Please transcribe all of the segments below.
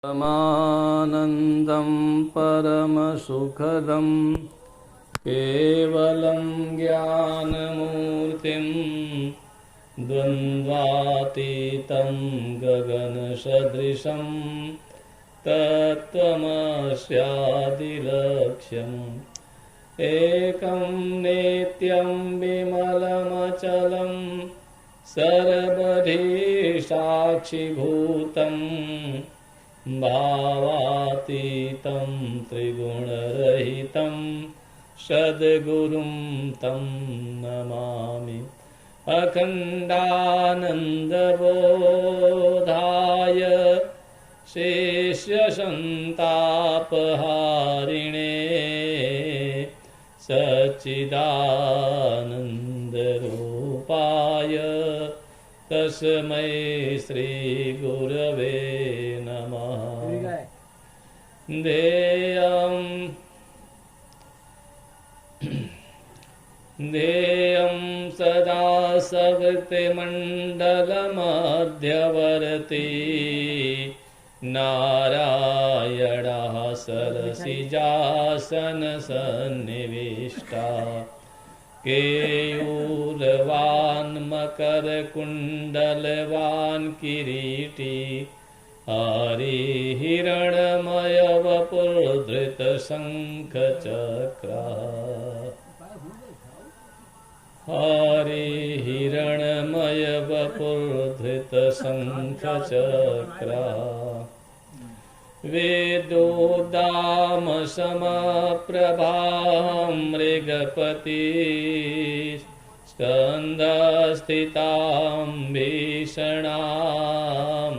परमानन्दं परमसुखदं केवलं ज्ञानमूर्तिं द्वन्द्वातीतं गगनसदृशं तत्त्वमस्यादिलक्ष्यम् एकं नित्यं विमलमचलं सर्वधी साक्षिभूतं भावातीतं त्रिगुणरहितं सद्गुरुं तं नमामि। अखण्डानन्दबोधाय शेष्यसन्तापहारिणे सच्चिदानन्दरूपाय तस्मै श्रीगुरवे नमः। ध्येयं सदा सभक्तिमण्डलमध्यवर्ती नारायणः सरसिजासनसन्निविष्टा केयूरवान् मकरकुण्डलवान् किरीटी हरिहिरण्मय वपुर्धृतशङ्खचक्रा हरिहिरण्मय वपुर्धृतशङ्खचक्रा वेदोदाम समप्रभां मृगपति स्कन्धस्थितां भीषणां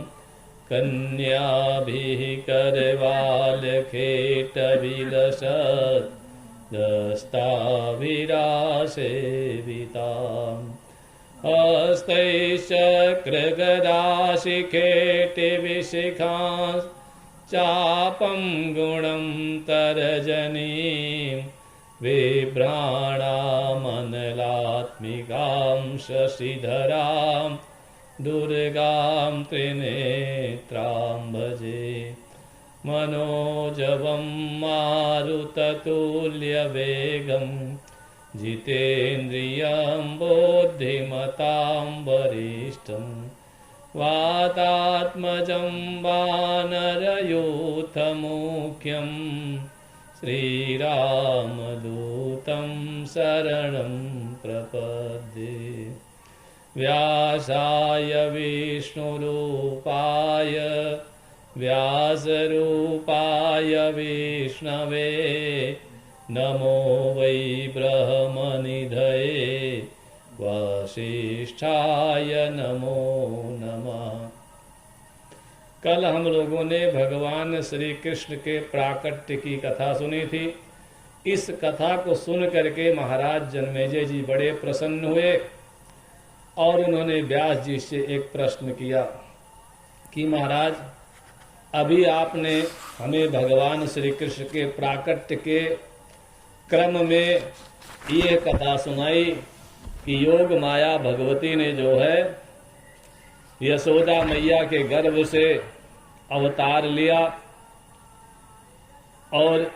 कन्याभिः करवालखेटविलसत् दस्ताभिरासेविताम् हस्तैश्चक्रगदाशिखेटिविशिखां चापं गुणं तरजनीं बिभ्राणामनलात्मिकां शशिधरां दुर्गां त्रिनेत्रां भजे। मनोजवं मारुततुल्यवेगं जितेन्द्रियं बुद्धिमतां वरिष्ठं वातात्मजं वानरयूथमुख्यं श्रीरामदूतं शरणं प्रपद्ये। व्यासाय विष्णुरूपाय व्यासरूपाय विष्णवे नमो वै ब्रह्मनिधये वशिष्ठाय नमो नमः। कल हम लोगों ने भगवान श्री कृष्ण के प्राकट्य की कथा सुनी थी। इस कथा को सुन करके महाराज जन्मेजय जी बड़े प्रसन्न हुए और उन्होंने व्यास जी से एक प्रश्न किया कि महाराज, अभी आपने हमें भगवान श्री कृष्ण के प्राकट्य के क्रम में ये कथा सुनाई कि योग माया भगवती ने जो है यशोदा मैया के गर्भ से अवतार लिया और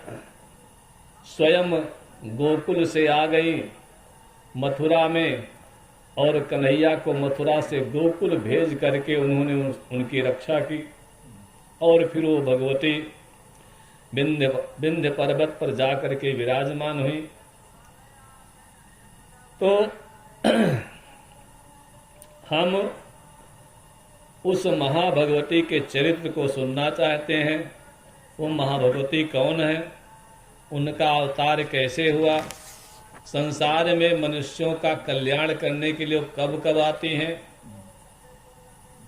स्वयं गोकुल से आ गई मथुरा में और कन्हैया को मथुरा से गोकुल भेज करके उन्होंने उनकी रक्षा की और फिर वो भगवती विंध्य पर्वत पर जाकर के विराजमान हुई। तो हम उस महाभगवती के चरित्र को सुनना चाहते हैं। वो महाभगवती कौन है, उनका अवतार कैसे हुआ, संसार में मनुष्यों का कल्याण करने के लिए कब कब आती हैं।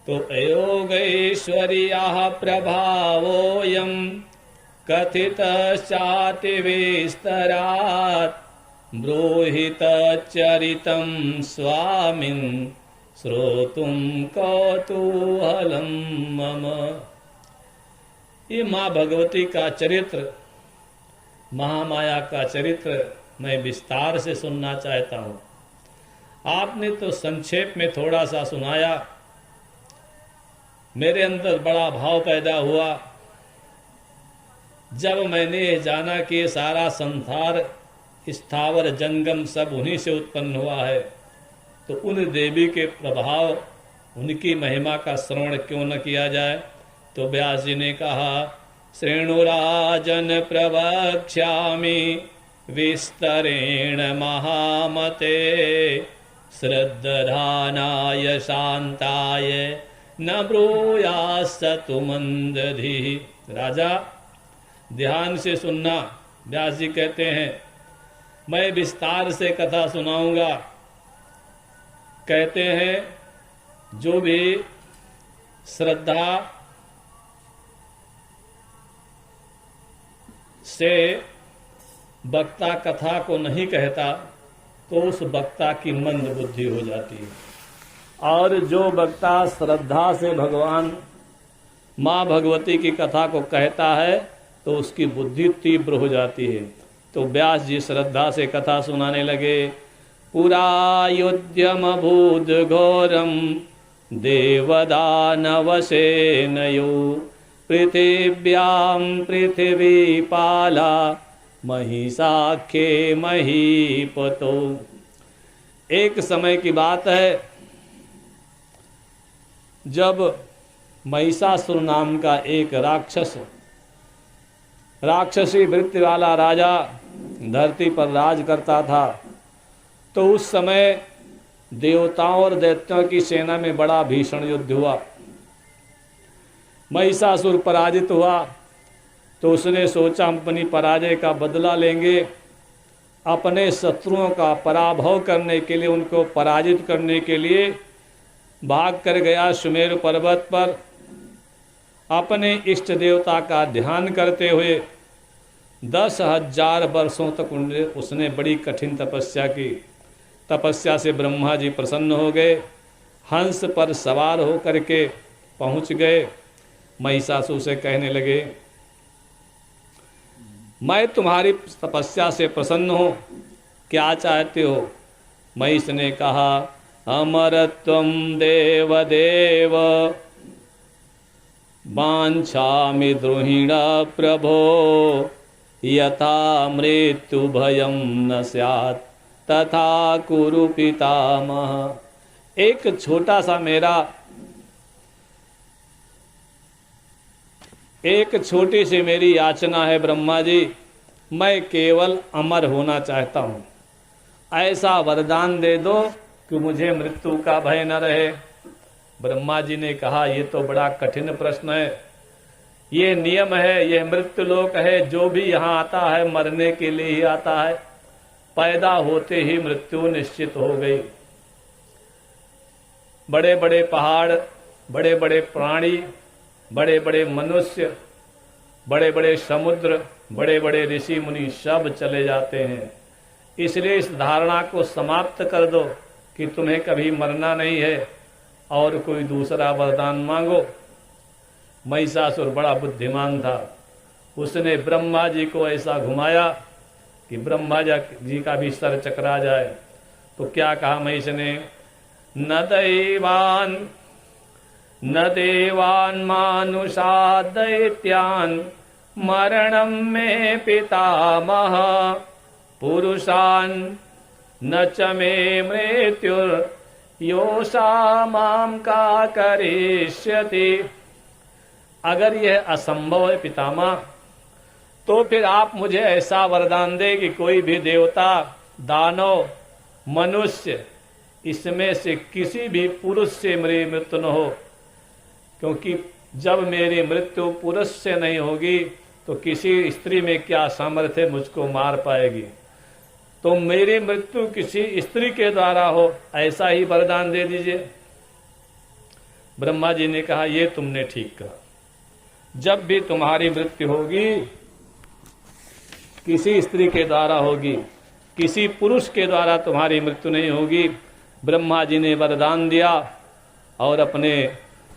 तो योगैश्वर्याः प्रभावोऽयं कथितश्चाति विस्तरात् ब्रूहि तच्चरितं स्वामिन् श्रोतुं कौतूहलं मम। ये माँ भगवती का चरित्र, महामाया का चरित्र मैं विस्तार से सुनना चाहता हूँ। आपने तो संक्षेप में थोड़ा सा सुनाया, मेरे अंदर बड़ा भाव पैदा हुआ जब मैंने ये जाना कि ये सारा संसार स्थावर जंगम सब उन्हीं से उत्पन्न हुआ है, तो उन देवी के प्रभाव, उनकी महिमा का श्रवण क्यों न किया जाए। तो व्यास जी ने कहा, श्रेणुराजन प्रवक्ष्यामि विस्तरेण महामते, श्रद्धानाय शांताय न ब्रूयास्तु मंदधि। राजा ध्यान से सुनना। व्यास जी कहते हैं, मैं विस्तार से कथा सुनाऊंगा। कहते हैं जो भी श्रद्धा से वक्ता कथा को नहीं कहता तो उस वक्ता की मंद बुद्धि हो जाती है, और जो वक्ता श्रद्धा से भगवान माँ भगवती की कथा को कहता है तो उसकी बुद्धि तीव्र हो जाती है। तो व्यास जी श्रद्धा से कथा सुनाने लगे। पुरायुध्यम भूत घोरम देवदानवसेनयो, पृथिव्याम पृथ्वी पाला महिषाख्ये महीपतो। एक समय की बात है जब महिषासुर नाम का एक राक्षसी वृत्ति वाला राजा धरती पर राज करता था, तो उस समय देवताओं और दैत्यों की सेना में बड़ा भीषण युद्ध हुआ। महिषासुर पराजित हुआ तो उसने सोचा हम अपनी पराजय का बदला लेंगे। अपने शत्रुओं का पराभव करने के लिए, उनको पराजित करने के लिए भाग कर गया सुमेरु पर्वत पर। अपने इष्ट देवता का ध्यान करते हुए 10,000 वर्षों तक उसने बड़ी कठिन तपस्या की। तपस्या से ब्रह्मा जी प्रसन्न हो गए, हंस पर सवार होकर के पहुंच गए। महिषासुर से कहने लगे, मैं तुम्हारी तपस्या से प्रसन्न हूँ, क्या चाहते हो। महिष ने कहा, अमरत्वं देवदेव वाञ्छामि द्रोहिण प्रभो, यथा मृत्यु भयं न स्यात् तथा कुरु पितामह। एक छोटा सा एक छोटी सी मेरी याचना है ब्रह्मा जी, मैं केवल अमर होना चाहता हूँ। ऐसा वरदान दे दो कि मुझे मृत्यु का भय न रहे। ब्रह्मा जी ने कहा, ये तो बड़ा कठिन प्रश्न है, ये नियम है, ये मृत्यु लोक है, जो भी यहाँ आता है मरने के लिए ही आता है। पैदा होते ही मृत्यु निश्चित हो गई। बड़े बड़े पहाड़, बड़े बड़े प्राणी, बड़े बड़े मनुष्य, बड़े बड़े समुद्र, बड़े बड़े ऋषि मुनि सब चले जाते हैं। इसलिए इस धारणा को समाप्त कर दो कि तुम्हें कभी मरना नहीं है और कोई दूसरा वरदान मांगो। महिषासुर बड़ा बुद्धिमान था, उसने ब्रह्मा जी को ऐसा घुमाया कि ब्रह्मा जी का भी सर चकरा जाए। तो क्या कहा महिष ने, न देवान मानुषा दैत्यान मरणम में पितामह, पुरुषान न च मे मृत्युर योषा माम का करिष्यति। अगर यह असंभव है पितामह, तो फिर आप मुझे ऐसा वरदान दे कि कोई भी देवता, दानव, मनुष्य, इसमें से किसी भी पुरुष से मेरी मृत्यु न हो। क्योंकि जब मेरी मृत्यु पुरुष से नहीं होगी तो किसी स्त्री में क्या सामर्थ्य मुझको मार पाएगी। तो मेरी मृत्यु किसी स्त्री के द्वारा हो, ऐसा ही वरदान दे दीजिए। ब्रह्मा जी ने कहा, ये तुमने ठीक कहा। जब भी तुम्हारी मृत्यु होगी किसी स्त्री के द्वारा होगी, किसी पुरुष के द्वारा तुम्हारी मृत्यु नहीं होगी। ब्रह्मा जी ने वरदान दिया और अपने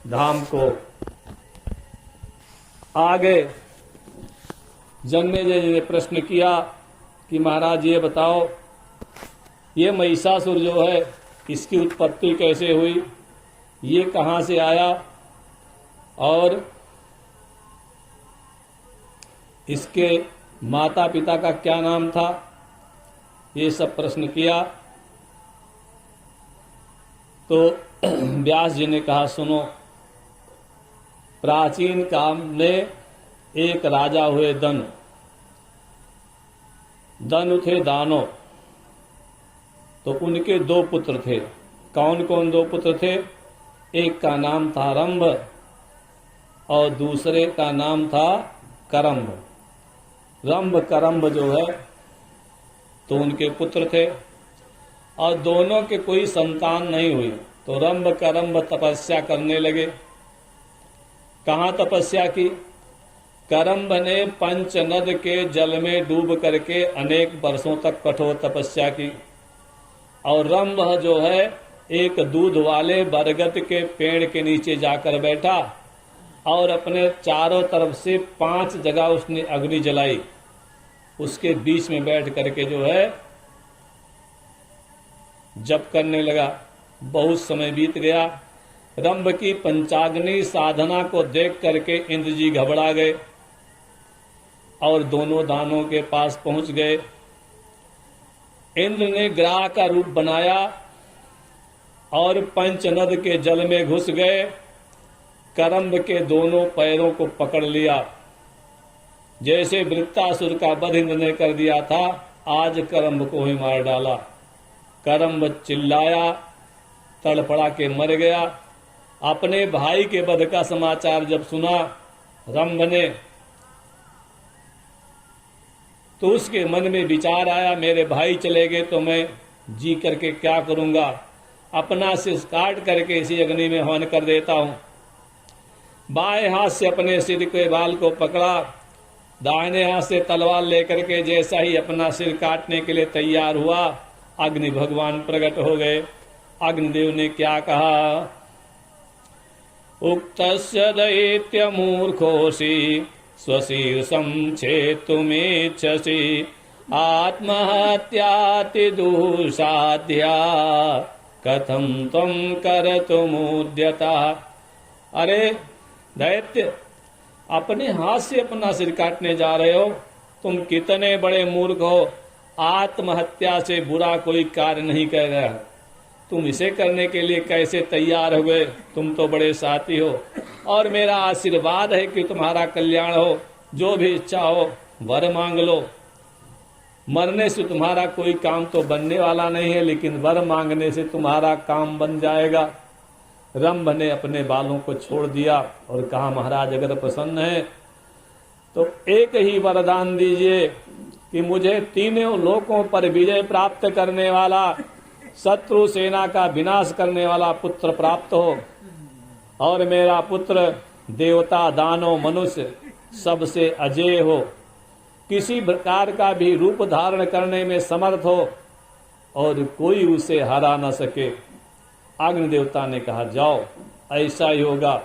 धाम को आ गए। जन्मेजय जी ने प्रश्न किया कि महाराज ये बताओ, ये महिषासुर जो है इसकी उत्पत्ति कैसे हुई, ये कहाँ से आया और इसके माता पिता का क्या नाम था, ये सब प्रश्न किया। तो व्यास जी ने कहा, सुनो, प्राचीन काल में एक राजा हुए दनु थे दानो। तो उनके 2 पुत्र थे। कौन कौन 2 पुत्र थे? एक का नाम था रंभ और दूसरे का नाम था करम्भ। रंभ करम्भ जो है तो उनके पुत्र थे और दोनों के कोई संतान नहीं हुई। तो रंभ करम्भ तपस्या करने लगे। कहाँ तपस्या की? करम्भ ने पंचनद के जल में डूब करके अनेक वर्षों तक कठोर तपस्या की और रंभ जो है एक दूध वाले बरगद के पेड़ के नीचे जाकर बैठा और अपने चारों तरफ से 5 जगह उसने अग्नि जलाई। उसके बीच में बैठ करके जो है जप करने लगा। बहुत समय बीत गया। रंभ की पंचाग्नि साधना को देख करके इंद्र जी घबरा गए और दोनों दानों के पास पहुंच गए। इंद्र ने ग्राह का रूप बनाया और पंचनद के जल में घुस गए। करम्भ के दोनों पैरों को पकड़ लिया। जैसे वृत्तासुर का वध इंद्र ने कर दिया था, आज करम्भ को ही मार डाला। करम्भ चिल्लाया, तड़फड़ा के मर गया। अपने भाई के वध का समाचार जब सुना रंभ ने, तो उसके मन में विचार आया, मेरे भाई चले गए तो मैं जी करके क्या करूंगा, अपना सिर काट करके इसी अग्नि में हवन कर देता हूं। बाएं हाथ से अपने सिर के बाल को पकड़ा, दाहिने हाथ से तलवार लेकर के जैसा ही अपना सिर काटने के लिए तैयार हुआ, अग्नि भगवान प्रकट हो गए। अग्निदेव ने क्या कहा? उक्तस्य दैत्य मूर्खोऽसि स्वशीर्षं छेतुमिच्छसि आत्महत्याति दुःसाध्या कथं त्वं कर्तुमुद्यतः। अरे दैत्य, अपने हाथ से अपना सिर काटने जा रहे हो, तुम कितने बड़े मूर्ख हो। आत्महत्या से बुरा कोई कार्य नहीं कर रहा, तुम इसे करने के लिए कैसे तैयार हो गए? तुम तो बड़े साथी हो और मेरा आशीर्वाद है कि तुम्हारा कल्याण हो। जो भी इच्छा हो वर मांग लो। मरने से तुम्हारा कोई काम तो बनने वाला नहीं है, लेकिन वर मांगने से तुम्हारा काम बन जाएगा। रंभ ने अपने बालों को छोड़ दिया और कहा, महाराज अगर प्रसन्न है तो एक ही वरदान दीजिए कि मुझे तीनों लोकों पर विजय प्राप्त करने वाला, शत्रु सेना का विनाश करने वाला पुत्र प्राप्त हो और मेरा पुत्र देवता दानव मनुष्य सबसे अजेय हो, किसी प्रकार का भी रूप धारण करने में समर्थ हो और कोई उसे हरा न सके। अग्नि देवता ने कहा, जाओ, ऐसा ही होगा।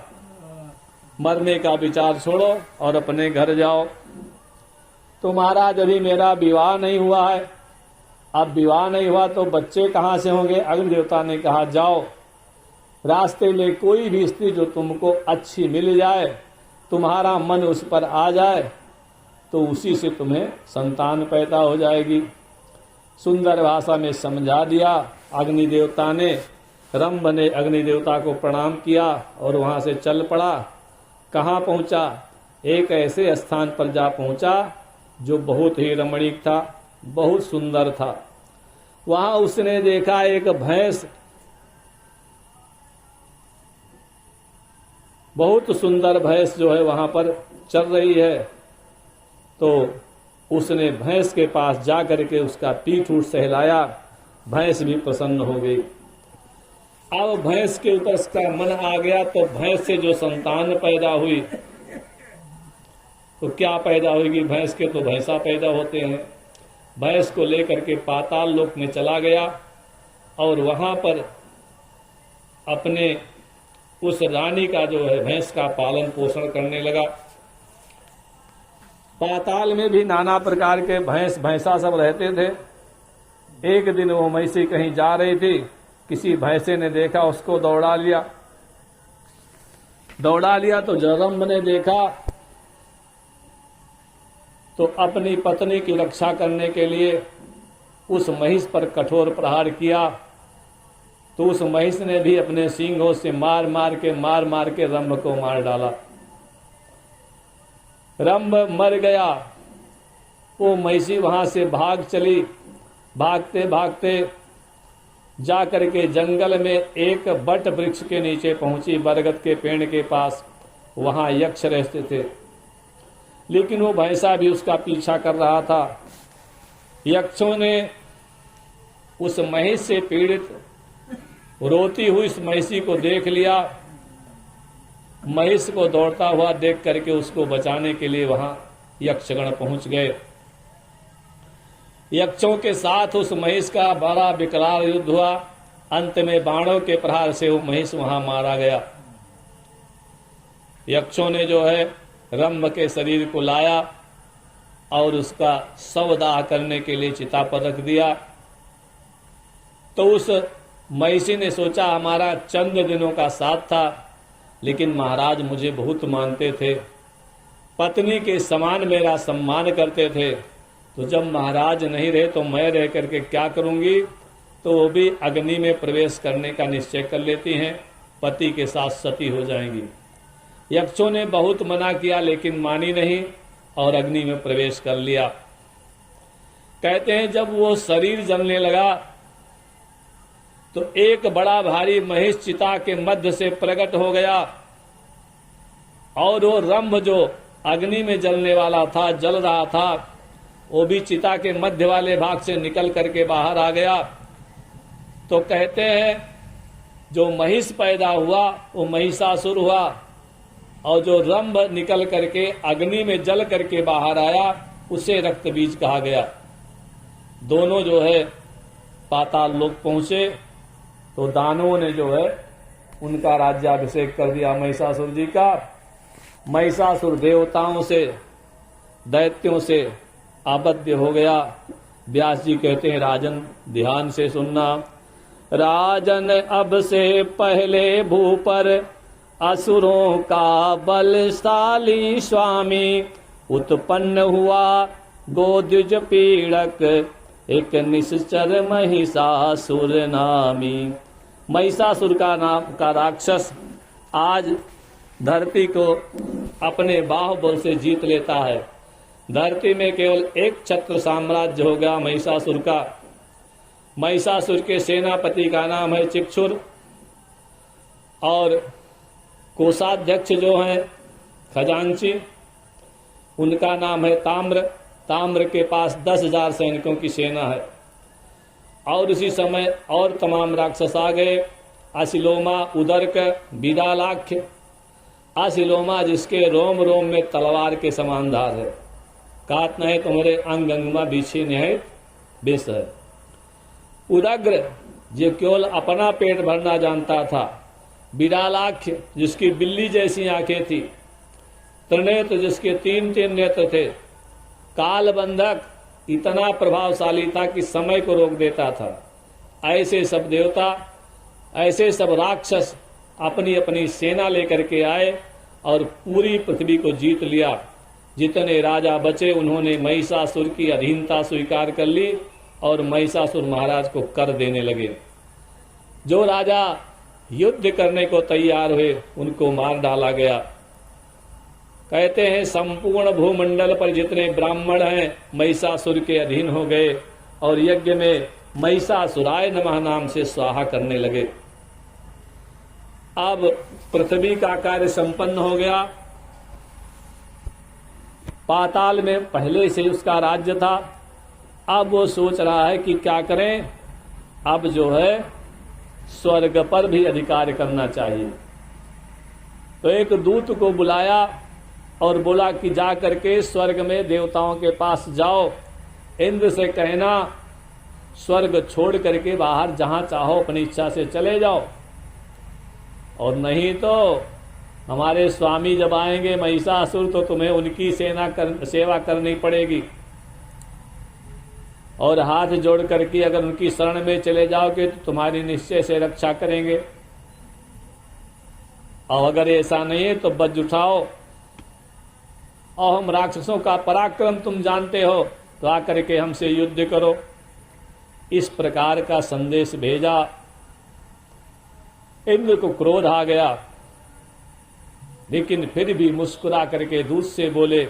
मरने का विचार छोड़ो और अपने घर जाओ। तो महाराज, अभी मेरा विवाह नहीं हुआ है। अब विवाह नहीं हुआ तो बच्चे कहाँ से होंगे? अग्नि देवता ने कहा, जाओ, रास्ते में कोई भी स्त्री जो तुमको अच्छी मिल जाए, तुम्हारा मन उस पर आ जाए, तो उसी से तुम्हें संतान पैदा हो जाएगी। सुंदर भाषा में समझा दिया अग्नि देवता ने। रंभ ने अग्नि देवता को प्रणाम किया और वहां से चल पड़ा। कहाँ पहुंचा? एक ऐसे स्थान पर जा पहुंचा जो बहुत ही रमणीक था, बहुत सुंदर था। वहां उसने देखा एक भैंस, बहुत सुंदर भैंस जो है वहां पर चल रही है। तो उसने भैंस के पास जा करके उसका पीठ उठ सहलाया। भैंस भी प्रसन्न हो गई। अब भैंस के ऊपर उसका मन आ गया, तो भैंस से जो संतान पैदा हुई, तो क्या पैदा होगी? भैंस के तो भैंसा पैदा होते हैं। भैंस को लेकर के पाताल लोक में चला गया और वहां पर अपने उस रानी का जो है भैंस का पालन पोषण करने लगा। पाताल में भी नाना प्रकार के भैंस भैंसा सब रहते थे। एक दिन वो मैसी कहीं जा रही थी, किसी भैंसे ने देखा, उसको दौड़ा लिया। तो रंभ ने देखा तो अपनी पत्नी की रक्षा करने के लिए उस महिष पर कठोर प्रहार किया, तो उस महिष ने भी अपने सींगों से मार मार के रंभ को मार डाला। रंभ मर गया। वो महिषी वहां से भाग चली। भागते भागते जा करके जंगल में एक बट वृक्ष के नीचे पहुंची, बरगद के पेड़ के पास। वहां यक्ष रहते थे, लेकिन वो भैंसा भी उसका पीछा कर रहा था। यक्षों ने उस महिष से पीड़ित रोती हुई इस महिषी को देख लिया। महिष को दौड़ता हुआ देख करके उसको बचाने के लिए वहां यक्षगण पहुंच गए। यक्षों के साथ उस महिष का बड़ा विकराल युद्ध हुआ। अंत में बाणों के प्रहार से वो महिष वहां मारा गया। यक्षों ने जो है रंभ के शरीर को लाया और उसका शवदाह करने के लिए चिता पर रख दिया। तो उस महिषी ने सोचा, हमारा चंद दिनों का साथ था, लेकिन महाराज मुझे बहुत मानते थे, पत्नी के समान मेरा सम्मान करते थे, तो जब महाराज नहीं रहे तो मैं रह करके क्या करूंगी। तो वो भी अग्नि में प्रवेश करने का निश्चय कर लेती हैं, पति के साथ सती हो जाएंगी। यक्षों ने बहुत मना किया लेकिन मानी नहीं और अग्नि में प्रवेश कर लिया। कहते हैं जब वो शरीर जलने लगा तो एक बड़ा भारी महिष चिता के मध्य से प्रकट हो गया और वो रंभ जो अग्नि में जलने वाला था, जल रहा था, वो भी चिता के मध्य वाले भाग से निकल करके बाहर आ गया। तो कहते हैं जो महिष पैदा हुआ वो महिषासुर हुआ और जो रंभ निकल करके अग्नि में जल करके बाहर आया उसे रक्तबीज कहा गया। दोनों जो है पाताल लोक पहुंचे तो दानवों ने जो है उनका राज्याभिषेक कर दिया महिषासुर जी का। महिषासुर देवताओं से दैत्यों से आबद्ध हो गया। व्यास जी कहते हैं राजन ध्यान से सुनना। राजन अब से पहले भू पर असुरों का बलशाली स्वामी उत्पन्न हुआ गोद्विज पीड़क एक निश्चर महिषासुर नामी। महिषासुर का नाम का राक्षस आज धरती को अपने बाहुबल से जीत लेता है। धरती में केवल एक छत्र साम्राज्य हो गया महिषासुर का। महिषासुर के सेनापति का नाम है चिक्षुर और कोषाध्यक्ष जो है खजांची, उनका नाम है ताम्र। ताम्र के पास 10,000 सैनिकों की सेना है। और उसी समय और तमाम राक्षस आ गए। असिलोमा, उदर्क, विदालाख्य। असिलोमा जिसके रोम रोम में तलवार के समान धार है, काट नहीं तुम्हारे अंग अंग में बीछे निहित विष है। उदग्र जो केवल अपना पेट भरना जानता था। विदालाख्य जिसकी बिल्ली जैसी आंखें थी। त्रिनेत्र जिसके 3-3 नेत्र थे। कालबंधक इतना प्रभावशाली था कि समय को रोक देता था। ऐसे सब देवता, ऐसे सब राक्षस अपनी अपनी सेना लेकर के आए और पूरी पृथ्वी को जीत लिया। जितने राजा बचे उन्होंने महिषासुर की अधीनता स्वीकार कर ली और महिषासुर महाराज को कर देने लगे। जो राजा युद्ध करने को तैयार हुए उनको मार डाला गया। कहते हैं संपूर्ण भूमंडल पर जितने ब्राह्मण हैं महिषासुर के अधीन हो गए और यज्ञ में महिषासुराय नमः नाम से स्वाहा करने लगे। अब पृथ्वी का कार्य संपन्न हो गया। पाताल में पहले से उसका राज्य था। अब वो सोच रहा है कि क्या करें। अब जो है स्वर्ग पर भी अधिकार करना चाहिए। तो एक दूत को बुलाया और बोला कि जा करके स्वर्ग में देवताओं के पास जाओ, इंद्र से कहना स्वर्ग छोड़ करके बाहर जहां चाहो अपनी इच्छा से चले जाओ, और नहीं तो हमारे स्वामी जब आएंगे महिषासुर तो तुम्हें उनकी सेवा करनी पड़ेगी, और हाथ जोड़ करके अगर उनकी शरण में चले जाओगे तो तुम्हारी निश्चय से रक्षा करेंगे, और अगर ऐसा नहीं है तो बज उठाओ और हम राक्षसों का पराक्रम तुम जानते हो, तो आकर के हमसे युद्ध करो। इस प्रकार का संदेश भेजा। इंद्र को क्रोध आ गया, लेकिन फिर भी मुस्कुरा करके दूत से बोले,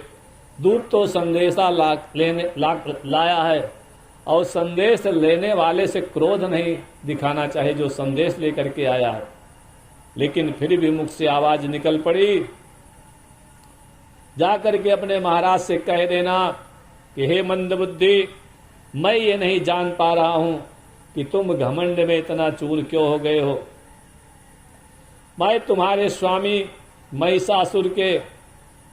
दूत तो संदेशा लाया है, और संदेश लेने वाले से क्रोध नहीं दिखाना चाहिए जो संदेश लेकर के आया है। लेकिन फिर भी मुख से आवाज निकल पड़ी, जाकर के अपने महाराज से कह देना कि हे मंदबुद्धि, मैं ये नहीं जान पा रहा हूं कि तुम घमंड में इतना चूर क्यों हो गए हो। मैं तुम्हारे स्वामी महिषासुर के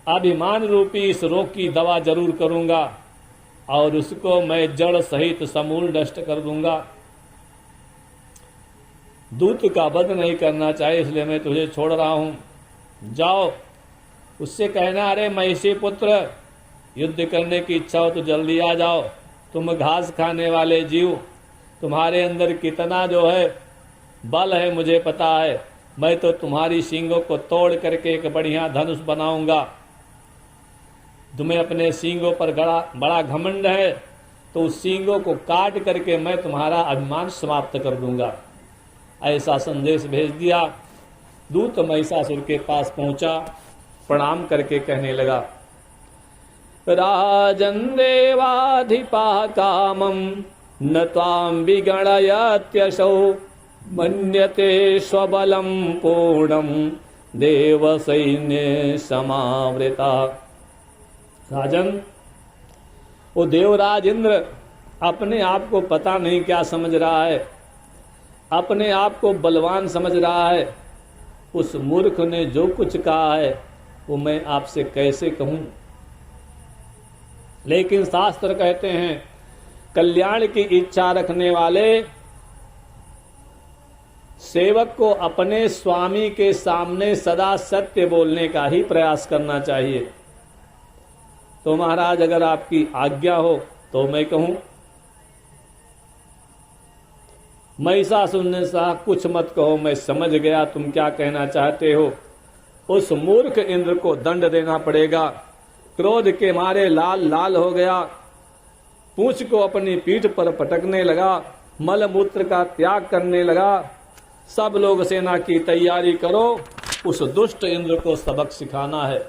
अभिमान रूपी इस रोग की दवा जरूर करूंगा, और उसको मैं जड़ सहित समूल नष्ट कर दूंगा। दूत का वध नहीं करना चाहिए, इसलिए मैं तुझे छोड़ रहा हूं। जाओ, उससे कहना, अरे महिषी पुत्र, युद्ध करने की इच्छा हो तो जल्दी आ जाओ। तुम घास खाने वाले जीव, तुम्हारे अंदर कितना जो है बल है मुझे पता है। मैं तो तुम्हारी सींगों को तोड़ करके एक बढ़िया धनुष बनाऊंगा। तुम्हें अपने सींगों पर बड़ा घमंड है, तो उस सींगों को काट करके मैं तुम्हारा अभिमान समाप्त कर दूंगा। ऐसा संदेश भेज दिया। दूत महिषासुर के पास पहुंचा, प्रणाम करके कहने लगा, राजन देवाधिपा कामम न त्वां विगणयत्यसौ मन्यते स्वबलम पूर्णम देव सैन्य समावृता। राजन, वो देवराज इंद्र अपने आप को पता नहीं क्या समझ रहा है, अपने आप को बलवान समझ रहा है। उस मूर्ख ने जो कुछ कहा है वो मैं आपसे कैसे कहूं। लेकिन शास्त्र कहते हैं, कल्याण की इच्छा रखने वाले सेवक को अपने स्वामी के सामने सदा सत्य बोलने का ही प्रयास करना चाहिए। तो महाराज, अगर आपकी आज्ञा हो तो मैं कहूं। महिषासुर ने कहा, कुछ मत कहो, मैं समझ गया तुम क्या कहना चाहते हो। उस मूर्ख इंद्र को दंड देना पड़ेगा। क्रोध के मारे लाल लाल हो गया, पूंछ को अपनी पीठ पर पटकने लगा, मल मूत्र का त्याग करने लगा। सब लोग सेना की तैयारी करो, उस दुष्ट इंद्र को सबक सिखाना है।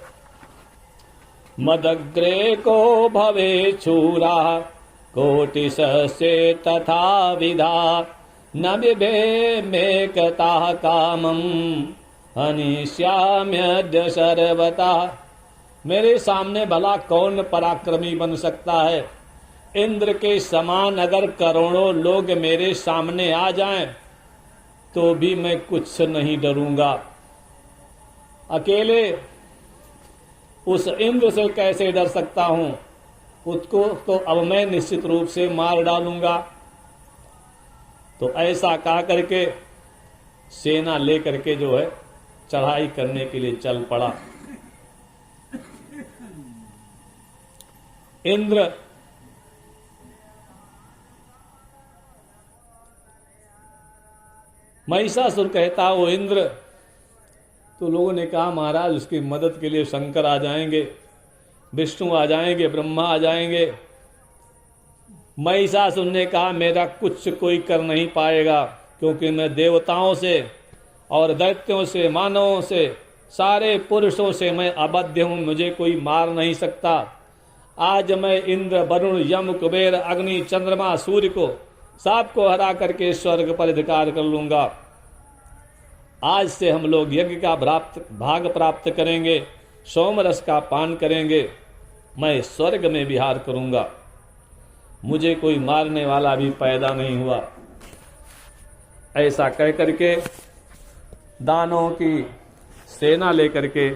मदग्रे को भवे छूरा कोटिश से तथा विधा, न बिभे में कता कामम हनिष्याम्यद्य सर्वता। मेरे सामने भला कौन पराक्रमी बन सकता है। इंद्र के समान अगर करोड़ों लोग मेरे सामने आ जाएं तो भी मैं कुछ नहीं डरूंगा। अकेले उस इंद्र से कैसे डर सकता हूं, उसको तो अब मैं निश्चित रूप से मार डालूंगा। तो ऐसा कहा करके सेना लेकर के जो है चढ़ाई करने के लिए चल पड़ा। इंद्र महिषासुर कहता, वो इंद्र, तो लोगों ने कहा महाराज उसकी मदद के लिए शंकर आ जाएंगे, विष्णु आ जाएंगे, ब्रह्मा आ जाएंगे। महिषासुर ने कहा मेरा कुछ कोई कर नहीं पाएगा, क्योंकि मैं देवताओं से और दैत्यों से, मानवों से, सारे पुरुषों से मैं अबद्ध हूं, मुझे कोई मार नहीं सकता। आज मैं इंद्र, वरुण, यम, कुबेर, अग्नि, चंद्रमा, सूर्य को सबको हरा करके स्वर्ग पर अधिकार कर लूंगा। आज से हम लोग यज्ञ का भाग प्राप्त करेंगे, सोमरस का पान करेंगे, मैं स्वर्ग में विहार करूंगा, मुझे कोई मारने वाला भी पैदा नहीं हुआ। ऐसा कह करके दानों की सेना लेकर के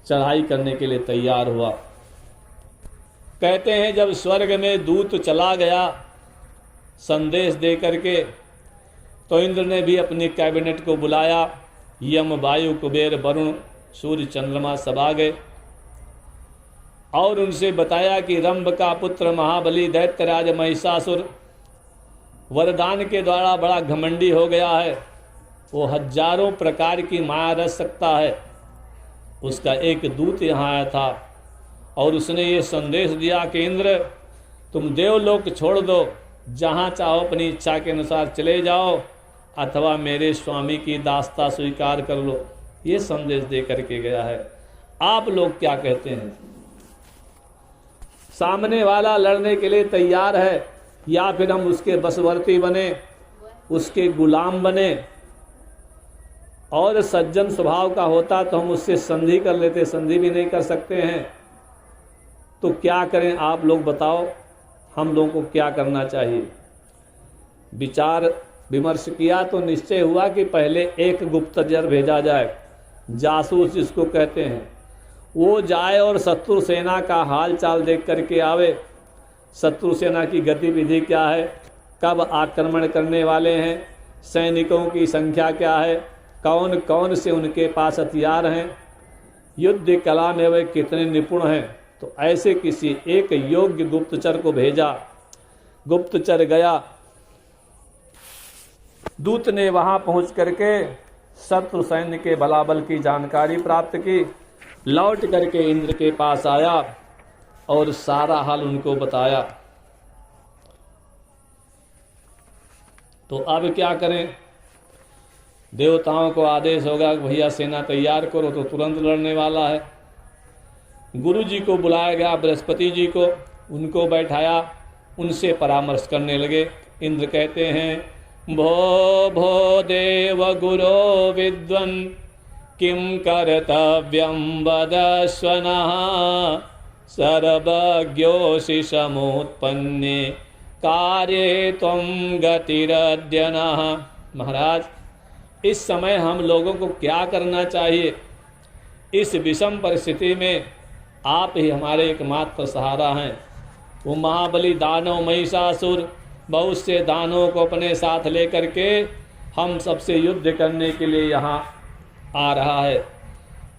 चढ़ाई करने के लिए तैयार हुआ। कहते हैं जब स्वर्ग में दूत चला गया संदेश दे करके, तो इंद्र ने भी अपनी कैबिनेट को बुलाया। यम, वायु, कुबेर, वरुण, सूर्य, चंद्रमा सब आ गए और उनसे बताया कि रंभ का पुत्र महाबली दैत्यराज महिषासुर वरदान के द्वारा बड़ा घमंडी हो गया है। वो हजारों प्रकार की माया रच सकता है। उसका एक दूत यहाँ आया था, और उसने ये संदेश दिया कि इंद्र तुम देवलोक छोड़ दो, जहाँ चाहो अपनी इच्छा के अनुसार चले जाओ, अथवा मेरे स्वामी की दासता स्वीकार कर लो। ये संदेश दे करके गया है। आप लोग क्या कहते हैं? सामने वाला लड़ने के लिए तैयार है, या फिर हम उसके बसवर्ती बने, उसके गुलाम बने? और सज्जन स्वभाव का होता तो हम उससे संधि कर लेते, संधि भी नहीं कर सकते हैं। तो क्या करें आप लोग बताओ, हम लोगों को क्या करना चाहिए? विचार विमर्श किया तो निश्चय हुआ कि पहले एक गुप्तचर भेजा जाए, जासूस जिसको कहते हैं, वो जाए और शत्रु सेना का हाल चाल देख करके आवे। शत्रु सेना की गतिविधि क्या है, कब आक्रमण करने वाले हैं, सैनिकों की संख्या क्या है, कौन कौन से उनके पास हथियार हैं, युद्ध कला में वे कितने निपुण हैं। तो ऐसे किसी एक योग्य गुप्तचर को भेजा। गुप्तचर गया, दूत ने वहां पहुंच करके शत्रु सैन्य के बलाबल की जानकारी प्राप्त की, लौट करके इंद्र के पास आया और सारा हाल उनको बताया। तो अब क्या करें? देवताओं को आदेश होगा कि भैया सेना तैयार करो, तो तुरंत लड़ने वाला है। गुरु जी को बुलाया गया, बृहस्पति जी को, उनको बैठाया, उनसे परामर्श करने लगे। इंद्र कहते हैं भो भो देव गुरो विद्वन् किं कर्तव्यं वदस्व नः सर्वज्ञोऽसि समुत्पन्ने कार्ये त्वं गतिरद्य नः। महाराज, इस समय हम लोगों को क्या करना चाहिए? इस विषम परिस्थिति में आप ही हमारे एकमात्र सहारा हैं। वो महाबली दानव महिषासुर बहुत से दानवों को अपने साथ लेकर के हम सबसे युद्ध करने के लिए यहाँ आ रहा है।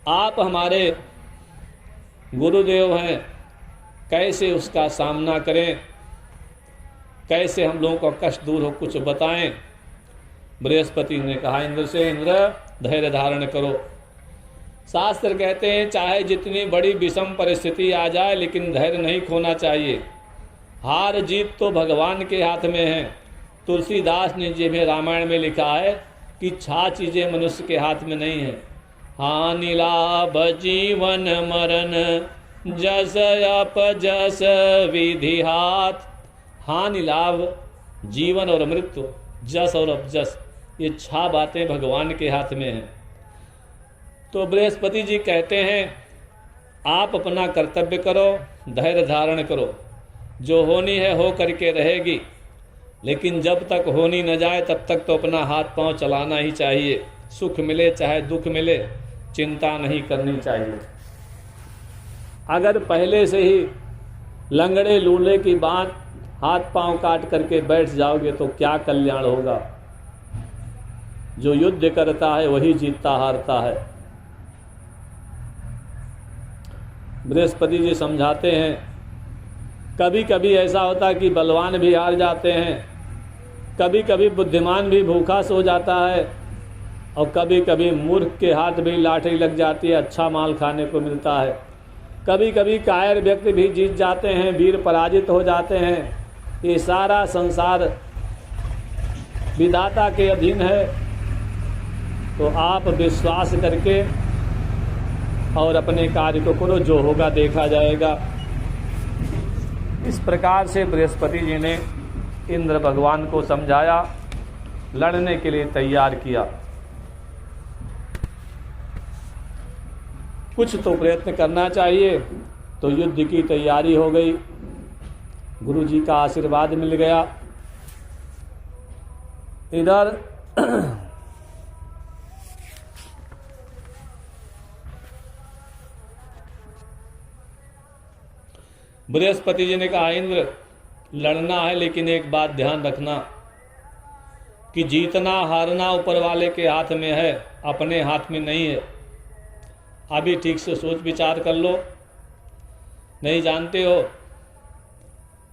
आप हमारे गुरुदेव हैं, कैसे उसका सामना करें, कैसे हम लोगों का कष्ट दूर हो, कुछ बताएं। बृहस्पति ने कहा इंद्र से, इंद्र धैर्य धारण करो। शास्त्र कहते हैं चाहे जितनी बड़ी विषम परिस्थिति आ जाए, लेकिन धैर्य नहीं खोना चाहिए। हार जीत तो भगवान के हाथ में है। तुलसीदास ने जी में रामायण में लिखा है कि 6 चीजें मनुष्य के हाथ में नहीं है। हानि लाभ जीवन मरण जस अपजस विधि हाथ। हानि लाभ जीवन और मृत्यु, जस और अपजस, ये 6 बातें भगवान के हाथ में हैं। तो बृहस्पति जी कहते हैं आप अपना कर्तव्य करो, धैर्य धारण करो, जो होनी है हो करके रहेगी, लेकिन जब तक होनी न जाए तब तक तो अपना हाथ पांव चलाना ही चाहिए। सुख मिले चाहे दुख मिले, चिंता नहीं करनी चाहिए। अगर पहले से ही लंगड़े लूले की बात हाथ पांव काट करके बैठ जाओगे तो क्या कल्याण होगा। जो युद्ध करता है वही जीतता हारता है। बृहस्पति जी समझाते हैं कभी कभी ऐसा होता है कि बलवान भी हार जाते हैं, कभी कभी बुद्धिमान भी भूखा सो जाता है, और कभी कभी मूर्ख के हाथ भी लाठी लग जाती है, अच्छा माल खाने को मिलता है। कभी कभी कायर व्यक्ति भी जीत जाते हैं, वीर पराजित हो जाते हैं। ये सारा संसार विधाता के अधीन है। तो आप विश्वास करके और अपने कार्य को करो, जो होगा देखा जाएगा। इस प्रकार से बृहस्पति जी ने इंद्र भगवान को समझाया, लड़ने के लिए तैयार किया। कुछ तो प्रयत्न करना चाहिए। तो युद्ध की तैयारी हो गई, गुरु जी का आशीर्वाद मिल गया। इधर बृहस्पति जी ने कहा इंद्र लड़ना है, लेकिन एक बात ध्यान रखना कि जीतना हारना ऊपर वाले के हाथ में है, अपने हाथ में नहीं है। अभी ठीक से सोच विचार कर लो। नहीं जानते हो,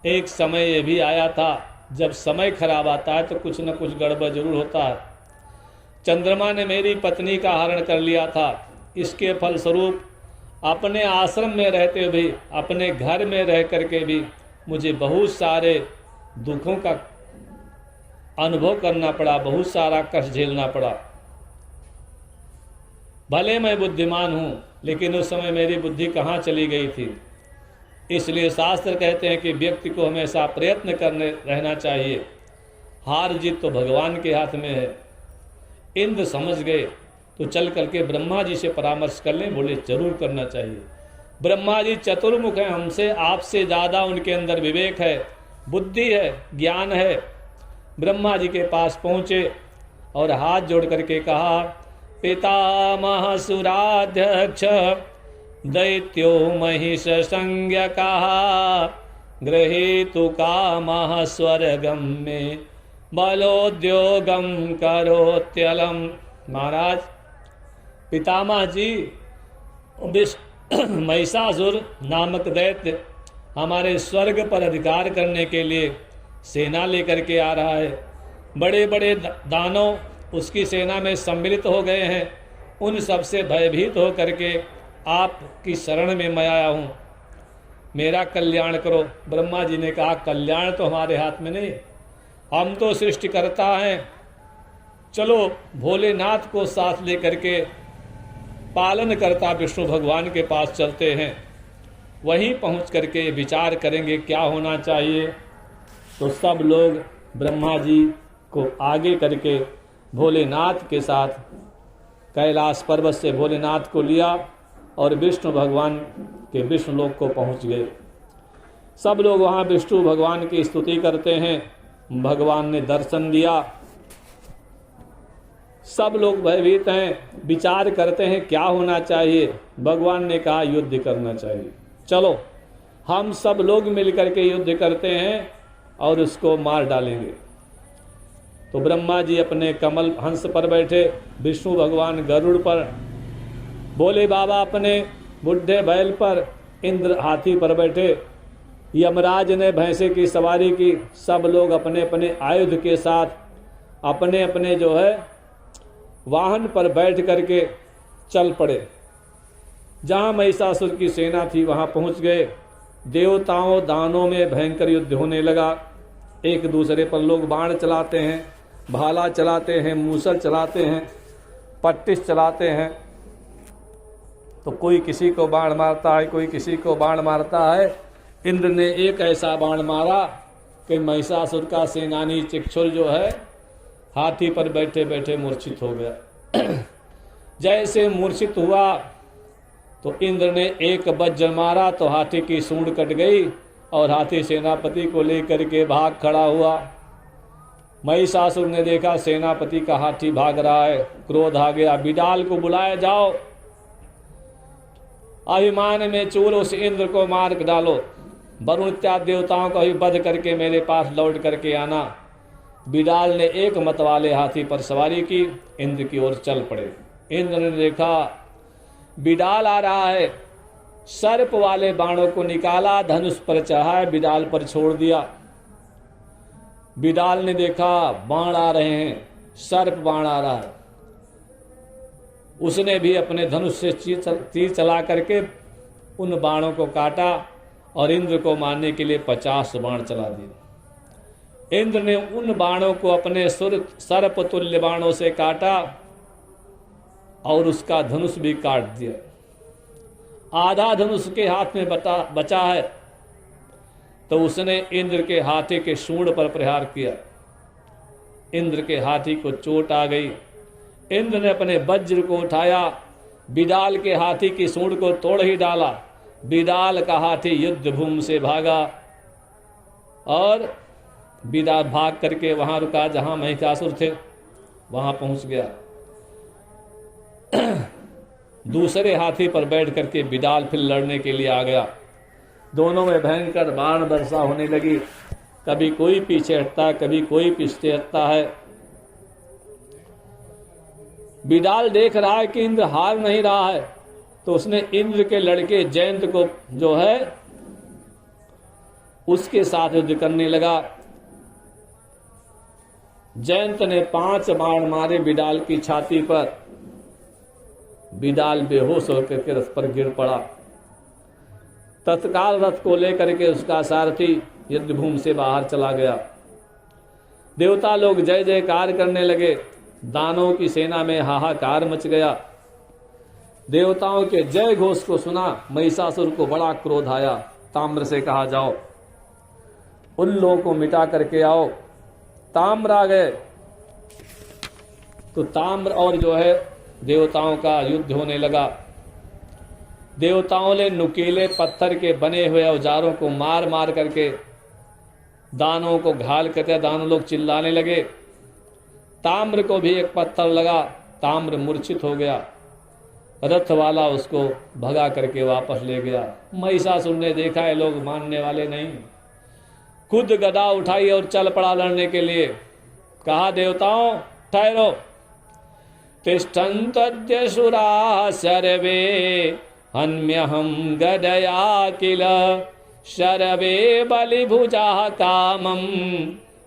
एक समय ये भी आया था, जब समय खराब आता है तो कुछ न कुछ गड़बड़ जरूर होता है। चंद्रमा ने मेरी पत्नी का हरण कर लिया था, इसके फलस्वरूप अपने आश्रम में रहते हुए भी, अपने घर में रह करके भी मुझे बहुत सारे दुखों का अनुभव करना पड़ा, बहुत सारा कष्ट झेलना पड़ा। भले मैं बुद्धिमान हूं, लेकिन उस समय मेरी बुद्धि कहाँ चली गई थी। इसलिए शास्त्र कहते हैं कि व्यक्ति को हमेशा प्रयत्न करने रहना चाहिए। हार जीत तो भगवान के हाथ में है। इंद्र समझ गए तो चल करके ब्रह्मा जी से परामर्श कर लें। बोले जरूर करना चाहिए। ब्रह्मा जी चतुर्मुख हैं, हमसे आपसे ज़्यादा उनके अंदर विवेक है, बुद्धि है, ज्ञान है। ब्रह्मा जी के पास पहुँचे और हाथ जोड़ करके कहा, पितामह सुराध्यक्ष दैत्यो महिष संज्ञकः गृहीतु कामः स्वर्गम में बलोद्योगम करोत्यलम। महाराज, पितामह जी, महिषासुर नामक दैत्य हमारे स्वर्ग पर अधिकार करने के लिए सेना लेकर के आ रहा है। बड़े बड़े दानव उसकी सेना में सम्मिलित हो गए हैं। उन सबसे भयभीत हो करके आपकी शरण में मैं आया हूँ, मेरा कल्याण करो। ब्रह्मा जी ने कहा, कल्याण तो हमारे हाथ में नहीं, हम तो सृष्टिकर्ता हैं। चलो भोलेनाथ को साथ लेकर के पालन करता विष्णु भगवान के पास चलते हैं। वहीं पहुंच करके विचार करेंगे क्या होना चाहिए। तो सब लोग ब्रह्मा जी को आगे करके भोलेनाथ के साथ कैलाश पर्वत से भोलेनाथ को लिया और विष्णु भगवान के विष्णु लोक को पहुंच गए। सब लोग वहां विष्णु भगवान की स्तुति करते हैं। भगवान ने दर्शन दिया। सब लोग भयभीत हैं, विचार करते हैं क्या होना चाहिए। भगवान ने कहा, युद्ध करना चाहिए। चलो हम सब लोग मिलकर के युद्ध करते हैं और उसको मार डालेंगे। तो ब्रह्मा जी अपने कमल हंस पर बैठे, विष्णु भगवान गरुड़ पर, भोले बाबा अपने बुढ़े बैल पर, इंद्र हाथी पर बैठे, यमराज ने भैंसे की सवारी की। सब लोग अपने अपने आयुध के साथ अपने अपने जो है वाहन पर बैठ करके चल पड़े। जहाँ महिषासुर की सेना थी वहाँ पहुँच गए। देवताओं दानों में भयंकर युद्ध होने लगा। एक दूसरे पर लोग बाण चलाते हैं, भाला चलाते हैं, मूसल चलाते हैं, पट्टिस चलाते हैं। तो कोई किसी को बाण मारता है, कोई किसी को बाण मारता है। इंद्र ने एक ऐसा बाण मारा कि महिषासुर का सेनानी चिक्षुर जो है हाथी पर बैठे बैठे मूर्छित हो गया। जैसे मूर्छित हुआ तो इंद्र ने एक वज्र मारा तो हाथी की सूंड कट गई और हाथी सेनापति को लेकर के भाग खड़ा हुआ। महिषासुर ने देखा सेनापति का हाथी भाग रहा है, क्रोध आ गया। बिडाल को बुलाया जाओ, अभिमान में चूर उस इंद्र को मार डालो, वरुण इत्यादि देवताओं का भी वध करके मेरे पास लौट करके आना। बिडाल ने एक मत वाले हाथी पर सवारी की, इंद्र की ओर चल पड़े। इंद्र ने देखा बिडाल आ रहा है, सर्प वाले बाणों को निकाला, धनुष पर चढ़ाया, बिडाल पर छोड़ दिया। बिडाल ने देखा बाण आ रहे हैं, सर्प बाण आ रहा है। उसने भी अपने धनुष से तीर चला करके उन बाणों को काटा और इंद्र को मारने के लिए 50 बाण चला दिए। इंद्र ने उन बाणों को अपने सर्प तुल्य बाणों से काटा और उसका धनुष भी काट दिया। आधा धनुष के हाथ में बचा है तो उसने इंद्र के हाथी के सूंड पर प्रहार किया। इंद्र के हाथी को चोट आ गई। इंद्र ने अपने वज्र को उठाया, बिडाल के हाथी की सूंड को तोड़ ही डाला। बिडाल का हाथी युद्ध भूमि से भागा और बिडाल भाग करके वहां रुका जहां महिषासुर थे, वहां पहुंच गया। दूसरे हाथी पर बैठ करके बिडाल फिर लड़ने के लिए आ गया। दोनों में भयंकर बाण वर्षा होने लगी। कभी कोई पीछे हटता है, कभी कोई पीछे हटता है। बिडाल देख रहा है कि इंद्र हार नहीं रहा है, तो उसने इंद्र के लड़के जयंत को जो है उसके साथ युद्ध करने लगा। जयंत ने 5 बाण मारे बिडाल की छाती पर। बिडाल बेहोश होकर के रथ पर गिर पड़ा। तत्काल रथ को लेकर के उसका सारथी युद्धभूमि से बाहर चला गया। देवता लोग जय जयकार करने लगे। दानवों की सेना में हाहाकार मच गया। देवताओं के जय घोष को सुना महिषासुर को बड़ा क्रोध आया। ताम्र से कहा, जाओ उन लोगों को मिटा करके आओ। ताम्र आ गए तो ताम्र और जो है देवताओं का युद्ध होने लगा। देवताओं ने नुकीले पत्थर के बने हुए औजारों को मार मार करके दानवों को घायल करते। दानव लोग चिल्लाने लगे। ताम्र को भी एक पत्थर लगा, ताम्र मूर्छित हो गया। रथ वाला उसको भगा करके वापस ले गया। महिषासुर ने देखा है लोग मानने वाले नहीं, खुद गदा उठाई और चल पड़ा लड़ने के लिए। कहा, देवताओं ठहरो। तिष्ठन्तद्य सुरा सर्वे हन्म्यहं गदया किल शरवे बलिभुजा कामं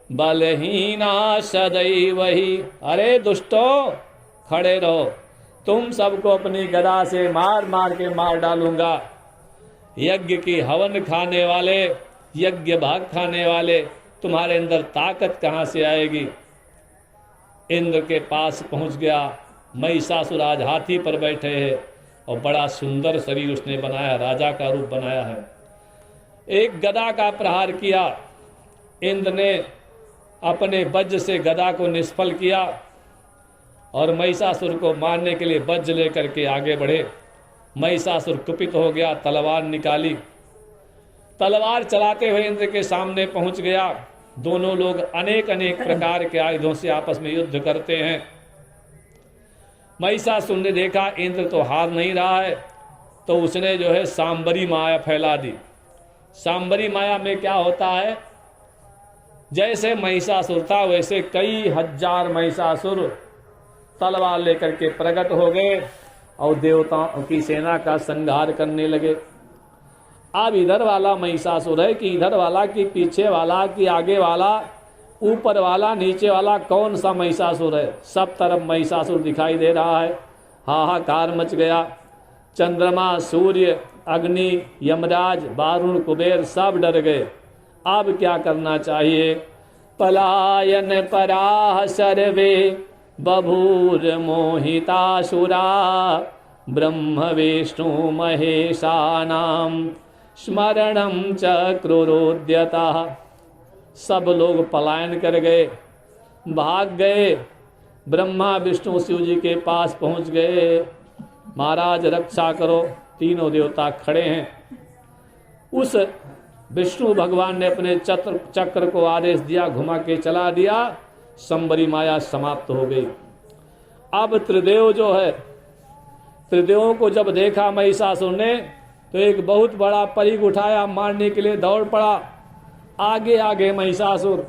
बलहीना सदैव ही। अरे दुष्टों, खड़े रहो, तुम सबको अपनी गदा से मार मार के मार डालूंगा। यज्ञ की हवन खाने वाले, यज्ञ भाग खाने वाले, तुम्हारे अंदर ताकत कहां से आएगी। इंद्र के पास पहुंच गया। महिषासुर आज हाथी पर बैठे हैं और बड़ा सुंदर शरीर उसने बनाया, राजा का रूप बनाया है। एक गदा का प्रहार किया। इंद्र ने अपने वज्र से गदा को निष्फल किया और महिषासुर को मारने के लिए वज्र लेकर के आगे बढ़े। महिषासुर कुपित हो गया, तलवार निकाली। तलवार चलाते हुए इंद्र के सामने पहुंच गया। दोनों लोग अनेक अनेक प्रकार के आयुधों से आपस में युद्ध करते हैं। महिषासुर ने देखा इंद्र तो हार नहीं रहा है, तो उसने जो है सांबरी माया फैला दी। सांबरी माया में क्या होता है, जैसे महिषासुर था वैसे कई हजार महिषासुर तलवार लेकर के प्रकट हो गए और देवताओं की सेना का संहार करने लगे। अब इधर वाला महिषासुर है कि इधर वाला कि पीछे वाला कि आगे वाला, ऊपर वाला नीचे वाला, कौन सा महिषासुर है। सब तरफ महिषासुर दिखाई दे रहा है। हाहाकार मच गया। चंद्रमा, सूर्य, अग्नि, यमराज, वारुण, कुबेर सब डर गए। अब क्या करना चाहिए। पलायन पराः सर्वे बभूर मोहितासुरा ब्रह्म विष्णु महेशानाम स्मरणं चक्रुरोद्यतः। सब लोग पलायन कर गए, भाग गए। ब्रह्मा विष्णु शिव जी के पास पहुंच गए। महाराज रक्षा करो। तीनों देवता खड़े हैं। उस विष्णु भगवान ने अपने चक्र को आदेश दिया, घुमा के चला दिया। संबरी माया समाप्त हो गई। अब त्रिदेव जो है, त्रिदेवों को जब देखा महिषासुर ने तो एक बहुत बड़ा परिघ उठाया, मारने के लिए दौड़ पड़ा। आगे आगे महिषासुर।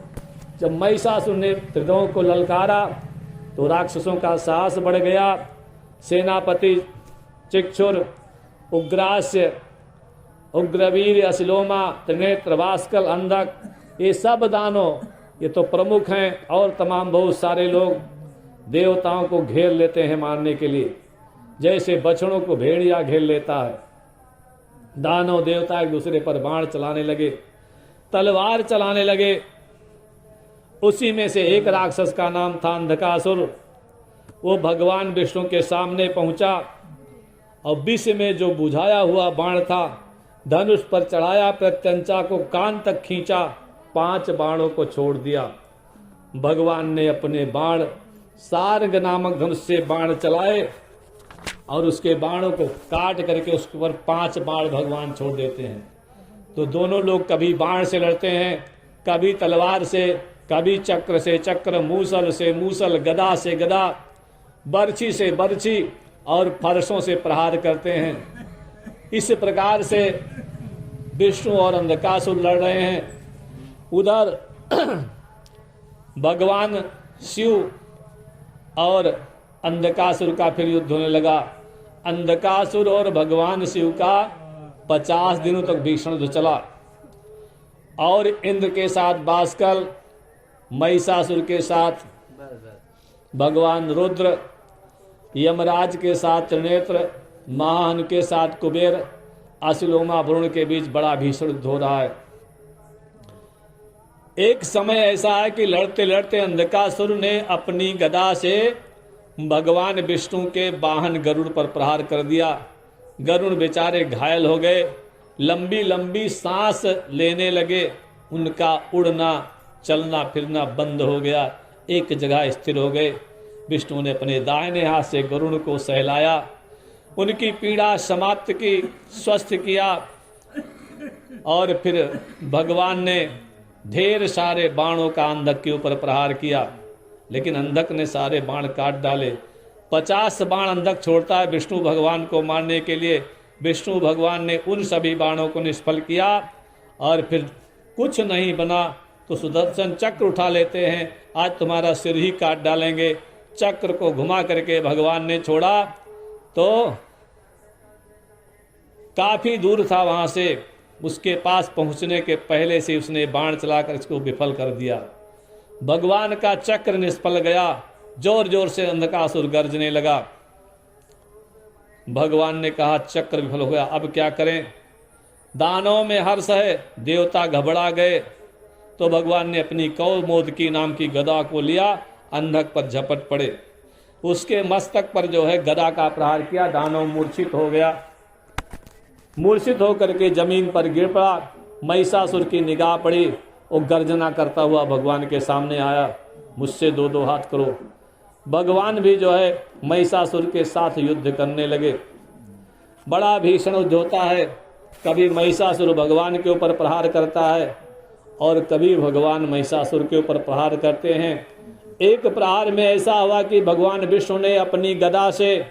जब महिषासुर ने त्रिदेवों को ललकारा तो राक्षसों का साहस बढ़ गया। सेनापति चिक्षुर, उग्रास्य, उग्रवीर, असिलोमा, त्रिनेत्र, वास्कल, अंधक, ये सब दानव ये तो प्रमुख हैं और तमाम बहुत सारे लोग देवताओं को घेर लेते हैं मारने के लिए, जैसे बछड़ों को भेड़िया घेर लेता है। दानव देवता एक दूसरे पर बाण चलाने लगे, तलवार चलाने लगे। उसी में से एक राक्षस का नाम था अंधकासुर। वो भगवान विष्णु के सामने पहुंचा और विष में जो बुझाया हुआ बाण था धनुष पर चढ़ाया, प्रत्यंचा को कान तक खींचा, 5 बाणों को छोड़ दिया। भगवान ने अपने बाण सारंग नामक धनुष से बाण चलाए और उसके बाणों को काट करके उसके ऊपर 5 बाण भगवान छोड़ देते हैं। तो दोनों लोग कभी बाण से लड़ते हैं, कभी तलवार से, कभी चक्र से चक्र, मूसल से मूसल, गदा से गदा, बर्छी से बर्छी और फरसों से प्रहार करते हैं। इस प्रकार से विष्णु और अंधकासुर लड़ रहे हैं। उधर भगवान शिव और अंधकासुर का फिर युद्ध होने लगा। अंधकासुर और भगवान शिव का 50 दिनों तक भीषण युद्ध चला और इंद्र के साथ बास्कल, महिषासुर के साथ भगवान रुद्र, यमराज के साथ त्रिनेत्र, महान के साथ कुबेर, असिलोमा वरुण के बीच बड़ा भीषण युद्ध हो रहा है। एक समय ऐसा है कि लड़ते लड़ते अंधकासुर ने अपनी गदा से भगवान विष्णु के वाहन गरुड़ पर प्रहार कर दिया। गरुड़ बेचारे घायल हो गए, लंबी लंबी सांस लेने लगे, उनका उड़ना चलना फिरना बंद हो गया, एक जगह स्थिर हो गए। विष्णु ने अपने दाहिने हाथ से गरुड़ को सहलाया, उनकी पीड़ा समाप्त की, स्वस्थ किया, और फिर भगवान ने ढेर सारे बाणों का अंधक के ऊपर प्रहार किया, लेकिन अंधक ने सारे बाण काट डाले। 50 बाण अंधक छोड़ता है विष्णु भगवान को मारने के लिए। विष्णु भगवान ने उन सभी बाणों को निष्फल किया, और फिर कुछ नहीं बना तो सुदर्शन चक्र उठा लेते हैं, आज तुम्हारा सिर ही काट डालेंगे। चक्र को घुमा करके भगवान ने छोड़ा तो काफी दूर था, वहां से उसके पास पहुंचने के पहले से उसने बाण चलाकर इसको विफल कर दिया। भगवान का चक्र निष्फल गया, जोर जोर से अंधकासुर गरजने लगा। भगवान ने कहा चक्र विफल हो गया, अब क्या करें। दानों में हर्ष है, देवता घबरा गए, तो भगवान ने अपनी कौमोदकी नाम की गदा को लिया, अंधक पर झपट पड़े, उसके मस्तक पर जो है गदा का प्रहार किया। दानव मूर्छित हो गया, मूर्छित होकर के जमीन पर गिर पड़ा। महिषासुर की निगाह पड़ी, वो गर्जना करता हुआ भगवान के सामने आया, मुझसे 2-2 हाथ करो। भगवान भी जो है महिषासुर के साथ युद्ध करने लगे। बड़ा भीषण युद्ध होता है, कभी महिषासुर भगवान के ऊपर प्रहार करता है और कभी भगवान महिषासुर के ऊपर प्रहार करते हैं। एक प्रहार में ऐसा हुआ कि भगवान विष्णु ने अपनी गदा से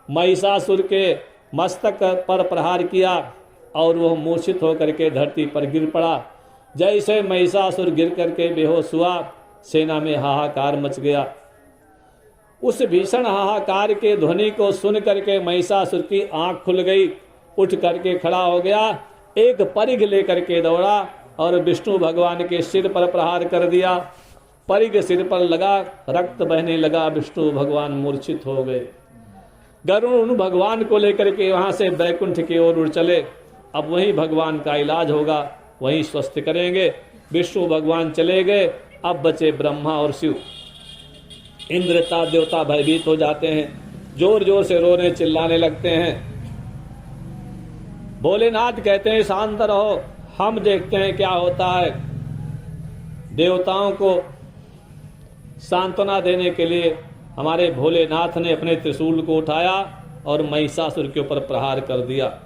महिषासुर के मस्तक पर प्रहार किया और वह मूर्छित होकर के धरती पर गिर पड़ा। जैसे महिषासुर गिर करके बेहोश हुआ, सेना में हाहाकार मच गया। उस भीषण हाहाकार के ध्वनि को सुन करके महिषासुर की आंख खुल गई, उठ करके खड़ा हो गया, एक परिघ लेकर के दौड़ा और विष्णु भगवान के सिर पर प्रहार कर दिया। परिघ सिर पर लगा, रक्त बहने लगा, विष्णु भगवान मूर्छित हो गए। गरुड़ भगवान को लेकर के वहां से बैकुंठ की ओर उड़ चले। अब वहीं भगवान का इलाज होगा, वहीं स्वस्थ करेंगे। विष्णु भगवान चले गए, अब बचे ब्रह्मा और शिव। इंद्र देवता भयभीत हो जाते हैं, जोर जोर से रोने चिल्लाने लगते हैं। भोलेनाथ कहते हैं शांत रहो, हम देखते हैं क्या होता है। देवताओं को सांत्वना देने के लिए हमारे भोलेनाथ ने अपने त्रिशूल को उठाया और महिषासुर के ऊपर प्रहार कर दिया।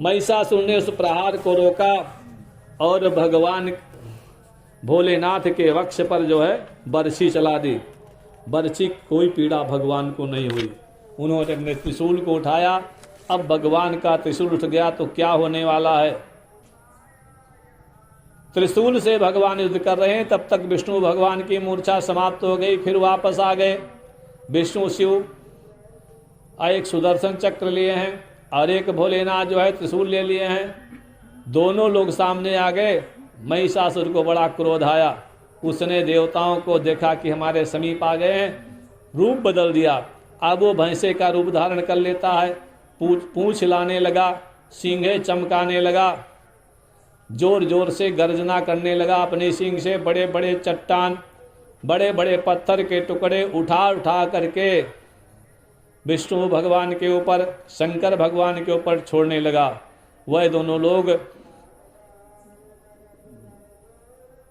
महिषासुर ने उस प्रहार को रोका और भगवान भोलेनाथ के वक्ष पर जो है बरछी चला दी। बरछी कोई पीड़ा भगवान को नहीं हुई। उन्होंने अपने त्रिशूल को उठाया, अब भगवान का त्रिशूल उठ गया तो क्या होने वाला है। त्रिशूल से भगवान युद्ध कर रहे हैं, तब तक विष्णु भगवान की मूर्छा समाप्त हो गई, फिर वापस आ गए। विष्णु शिव एक सुदर्शन चक्र लिए हैं और एक भोलेनाथ जो है त्रिशूल ले लिए हैं। दोनों लोग सामने आ गए। महिषासुर को बड़ा क्रोध आया, उसने देवताओं को देखा कि हमारे समीप आ गए हैं, रूप बदल दिया। अब वो भैंसे का रूप धारण कर लेता है, पूंछ लाने लगा, सींगे चमकाने लगा, जोर जोर से गर्जना करने लगा। अपने सींग से बड़े बड़े चट्टान, बड़े बड़े पत्थर के टुकड़े उठा उठा करके विष्णु भगवान के ऊपर, शंकर भगवान के ऊपर छोड़ने लगा। वह दोनों लोग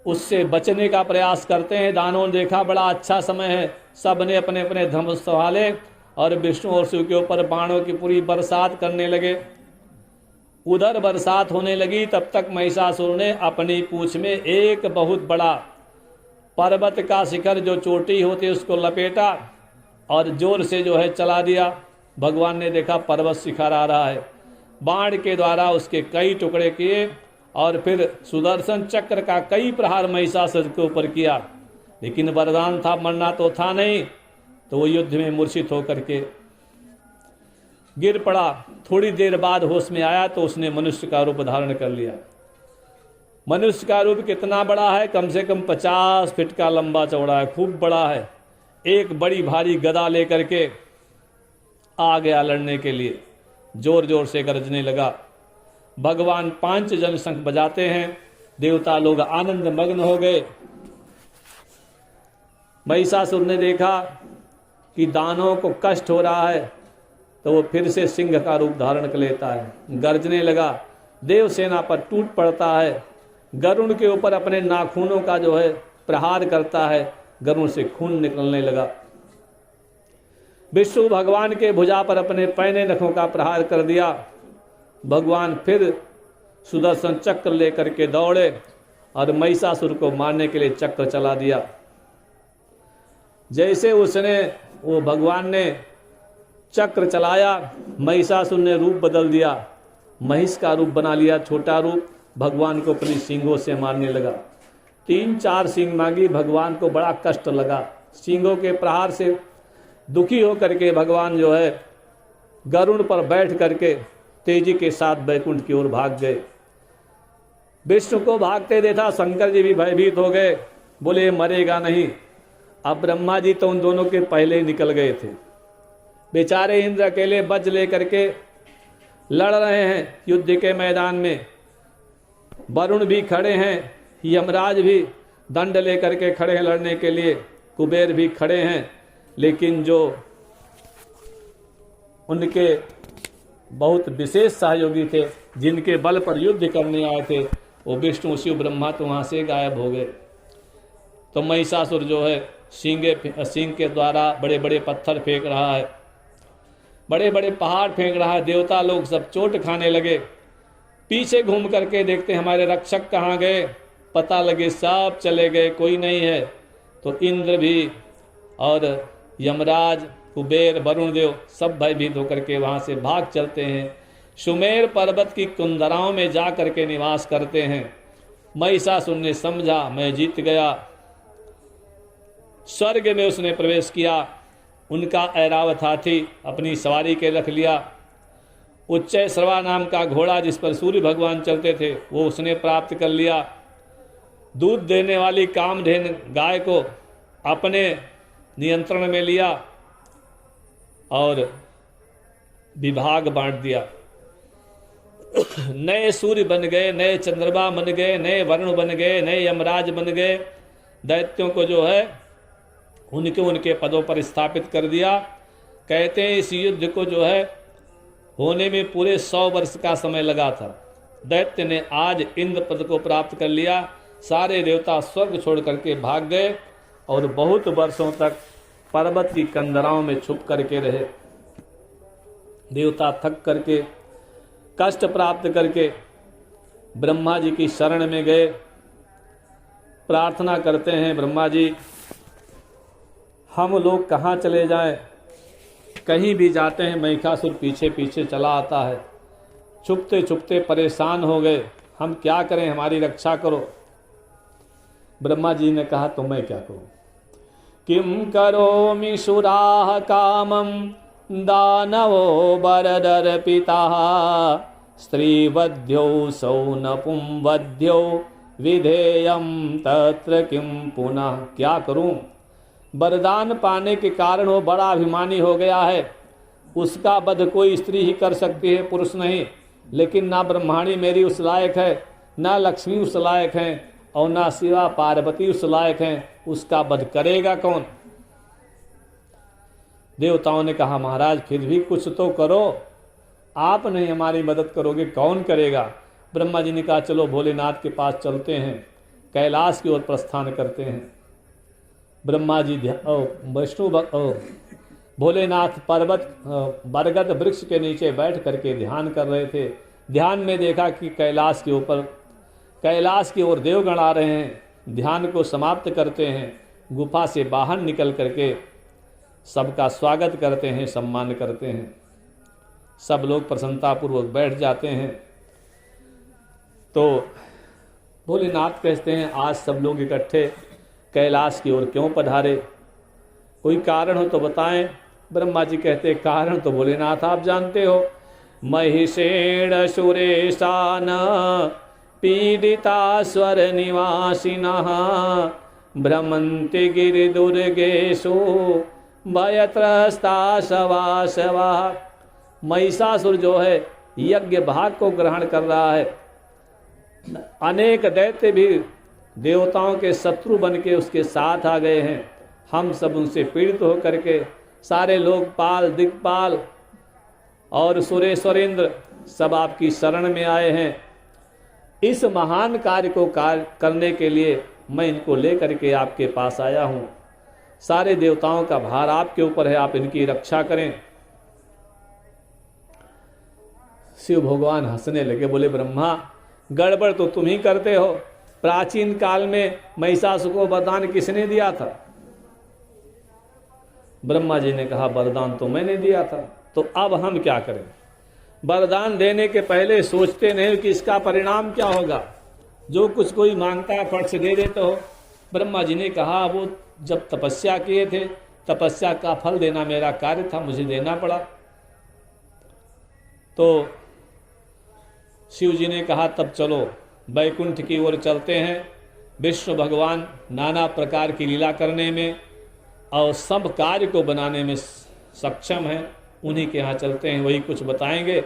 उससे बचने का प्रयास करते हैं। दानों ने देखा बड़ा अच्छा समय है, सब ने अपने अपने धनुष संभाले और विष्णु और शिव के ऊपर बाणों की पूरी बरसात करने लगे। उधर बरसात होने लगी, तब तक महिषासुर ने अपनी पूंछ में एक बहुत बड़ा पर्वत का शिखर जो चोटी होती उसको लपेटा और जोर से जो है चला दिया। भगवान ने देखा पर्वत शिखर आ रहा है, बाण के द्वारा उसके कई टुकड़े किए और फिर सुदर्शन चक्र का कई प्रहार महिषासुर के ऊपर किया। लेकिन वरदान था, मरना तो था नहीं, तो वो युद्ध में मूर्छित होकर के गिर पड़ा। थोड़ी देर बाद होश में आया तो उसने मनुष्य का रूप धारण कर लिया। मनुष्य का रूप कितना बड़ा है, कम से कम 50 फीट का लंबा चौड़ा है, खूब बड़ा है। एक बड़ी भारी गदा लेकर के आ गया लड़ने के लिए, जोर जोर से गरजने लगा। भगवान 5 जन शंख बजाते हैं, देवता लोग आनंद मग्न हो गए। महिषासुर ने देखा कि दानवों को कष्ट हो रहा है, तो वो फिर से सिंह का रूप धारण कर लेता है, गर्जने लगा, देवसेना पर टूट पड़ता है, गरुड़ के ऊपर अपने नाखूनों का जो है प्रहार करता है, गरुड़ से खून निकलने लगा। विष्णु भगवान के भुजा पर अपने पैने नखों का प्रहार कर दिया। भगवान फिर सुदर्शन चक्र लेकर के दौड़े और महिषासुर को मारने के लिए चक्र चला दिया। जैसे वो भगवान ने चक्र चलाया, महिषासुर ने रूप बदल दिया, महिष का रूप बना लिया, छोटा रूप, भगवान को अपनी सींगों से मारने लगा। 3-4 सींग मांगी, भगवान को बड़ा कष्ट लगा। सींगों के प्रहार से दुखी होकर के भगवान जो है गरुड़ पर बैठ करके तेजी के साथ बैकुंठ की ओर भाग गए। विष्णु को भागते देखा, शंकर जी भी भयभीत हो गए, बोले मरेगा नहीं। अब ब्रह्मा जी तो उन दोनों के पहले ही निकल गए थे। बेचारे इंद्र अकेले वज्र लेकर के लड़ रहे हैं युद्ध के मैदान में। वरुण भी खड़े हैं, यमराज भी दंड लेकर के खड़े हैं लड़ने के लिए, कुबेर भी खड़े हैं, लेकिन जो उनके बहुत विशेष सहयोगी थे, जिनके बल पर युद्ध करने आए थे, वो विष्णु शिव ब्रह्मा तो वहां से गायब हो गए। तो महिषासुर जो है सिंह के द्वारा बड़े बड़े पत्थर फेंक रहा है, बड़े बड़े पहाड़ फेंक रहा है। देवता लोग सब चोट खाने लगे। पीछे घूम करके देखते हमारे रक्षक कहाँ गए, पता लगे सब चले गए, कोई नहीं है। तो इंद्र भी और यमराज, कुबेर, वरुण देव सब भयभीत होकर के वहां से भाग चलते हैं। सुमेर पर्वत की कुंदराओं में जा करके निवास करते हैं। महिषासुर ने समझा मैं जीत गया, स्वर्ग में उसने प्रवेश किया। उनका ऐरावत हाथी अपनी सवारी के रख लिया। उच्चय श्रवा नाम का घोड़ा जिस पर सूर्य भगवान चलते थे वो उसने प्राप्त कर लिया। दूध देने वाली कामधेनु गाय को अपने नियंत्रण में लिया और विभाग बांट दिया। नए सूर्य बन गए, नए चंद्रमा बन गए, नए वरुण बन गए, नए यमराज बन गए। दैत्यों को जो है उनके पदों पर स्थापित कर दिया। कहते हैं इस युद्ध को जो है होने में पूरे 100 वर्ष का समय लगा था। दैत्य ने आज इंद्र पद को प्राप्त कर लिया। सारे देवता स्वर्ग छोड़ करके भाग गए और बहुत वर्षों तक पर्वत की कंदराओं में छुप करके रहे। देवता थक करके, कष्ट प्राप्त करके ब्रह्मा जी की शरण में गए। प्रार्थना करते हैं, ब्रह्मा जी हम लोग कहाँ चले जाएं? कहीं भी जाते हैं महिषासुर पीछे पीछे चला आता है। छुपते छुपते परेशान हो गए, हम क्या करें, हमारी रक्षा करो। ब्रह्मा जी ने कहा तो मैं क्या करूं? किम करोमि सुराः कामं दानवो वरदर्पिताः स्त्रीवध्यो सौनपुं वध्यो विधेयं तत्र किम पुनः। क्या करूं? वरदान पाने के कारण वो बड़ा अभिमानी हो गया है। उसका वध कोई स्त्री ही कर सकती है, पुरुष नहीं। लेकिन ना ब्रह्माणी मेरी उस लायक है, ना लक्ष्मी उस लायक है, और ना शिवा पार्वती उस लायक हैं। उसका वध करेगा कौन? देवताओं ने कहा महाराज फिर भी कुछ तो करो, आप नहीं हमारी मदद करोगे कौन करेगा? ब्रह्मा जी ने कहा चलो भोलेनाथ के पास चलते हैं, कैलाश की ओर प्रस्थान करते हैं। ब्रह्मा जी विष्णु भोलेनाथ पर्वत बरगद वृक्ष के नीचे बैठ करके ध्यान कर रहे थे। ध्यान में देखा कि कैलाश के ऊपर, कैलाश की ओर देवगण आ रहे हैं। ध्यान को समाप्त करते हैं, गुफा से बाहर निकल करके सबका स्वागत करते हैं, सम्मान करते हैं। सब लोग प्रसन्नतापूर्वक बैठ जाते हैं। तो भोलेनाथ कहते हैं आज सब लोग इकट्ठे कैलाश की ओर क्यों पधारे? कोई कारण हो तो बताएं। ब्रह्मा जी कहते कारण तो भोलेनाथ आप जानते हो। महिषेण सुरेशान पीडिता स्वर निवासिनः भ्रमन्ति गिरिदुर्गेषु भयत्रस्ता शवा शवा। महिषासुर जो है यज्ञ भाग को ग्रहण कर रहा है। अनेक दैत्य भी देवताओं के शत्रु बन के उसके साथ आ गए हैं। हम सब उनसे पीड़ित होकर के सारे लोकपाल, दिक्पाल और सुरेश्वरेंद्र सब आपकी शरण में आए हैं। इस महान कार्य को करने के लिए मैं इनको लेकर के आपके पास आया हूँ। सारे देवताओं का भार आपके ऊपर है, आप इनकी रक्षा करें। शिव भगवान हंसने लगे, बोले ब्रह्मा गड़बड़ तो तुम ही करते हो। प्राचीन काल में महिषासुर को वरदान किसने दिया था? ब्रह्मा जी ने कहा वरदान तो मैंने दिया था, तो अब हम क्या करें? वरदान देने के पहले सोचते नहीं कि इसका परिणाम क्या होगा। जो कुछ कोई मांगता है फट से दे देते हो। ब्रह्मा जी ने कहा वो जब तपस्या किए थे, तपस्या का फल देना मेरा कार्य था, मुझे देना पड़ा। तो शिव जी ने कहा तब चलो वैकुंठ की ओर चलते हैं। विष्णु भगवान नाना प्रकार की लीला करने में और सब कार्य को बनाने में सक्षम हैं। उन्हीं के यहाँ चलते हैं, वही कुछ बताएंगे।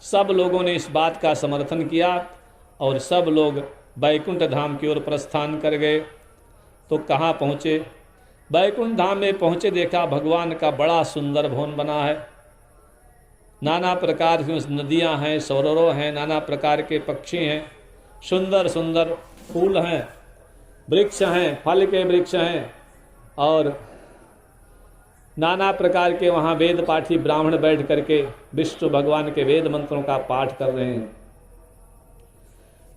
सब लोगों ने इस बात का समर्थन किया और सब लोग वैकुंठ धाम की ओर प्रस्थान कर गए। तो कहाँ पहुँचे? वैकुंठ धाम में पहुँचे, देखा भगवान का बड़ा सुंदर भवन बना है। नाना प्रकार की नदियाँ हैं, सरोवर हैं, नाना प्रकार के पक्षी हैं, सुंदर सुंदर फूल हैं, वृक्ष हैं, फल के वृक्ष हैं और नाना प्रकार के वहाँ वेद पाठी ब्राह्मण बैठ करके विष्णु भगवान के वेद मंत्रों का पाठ कर रहे हैं।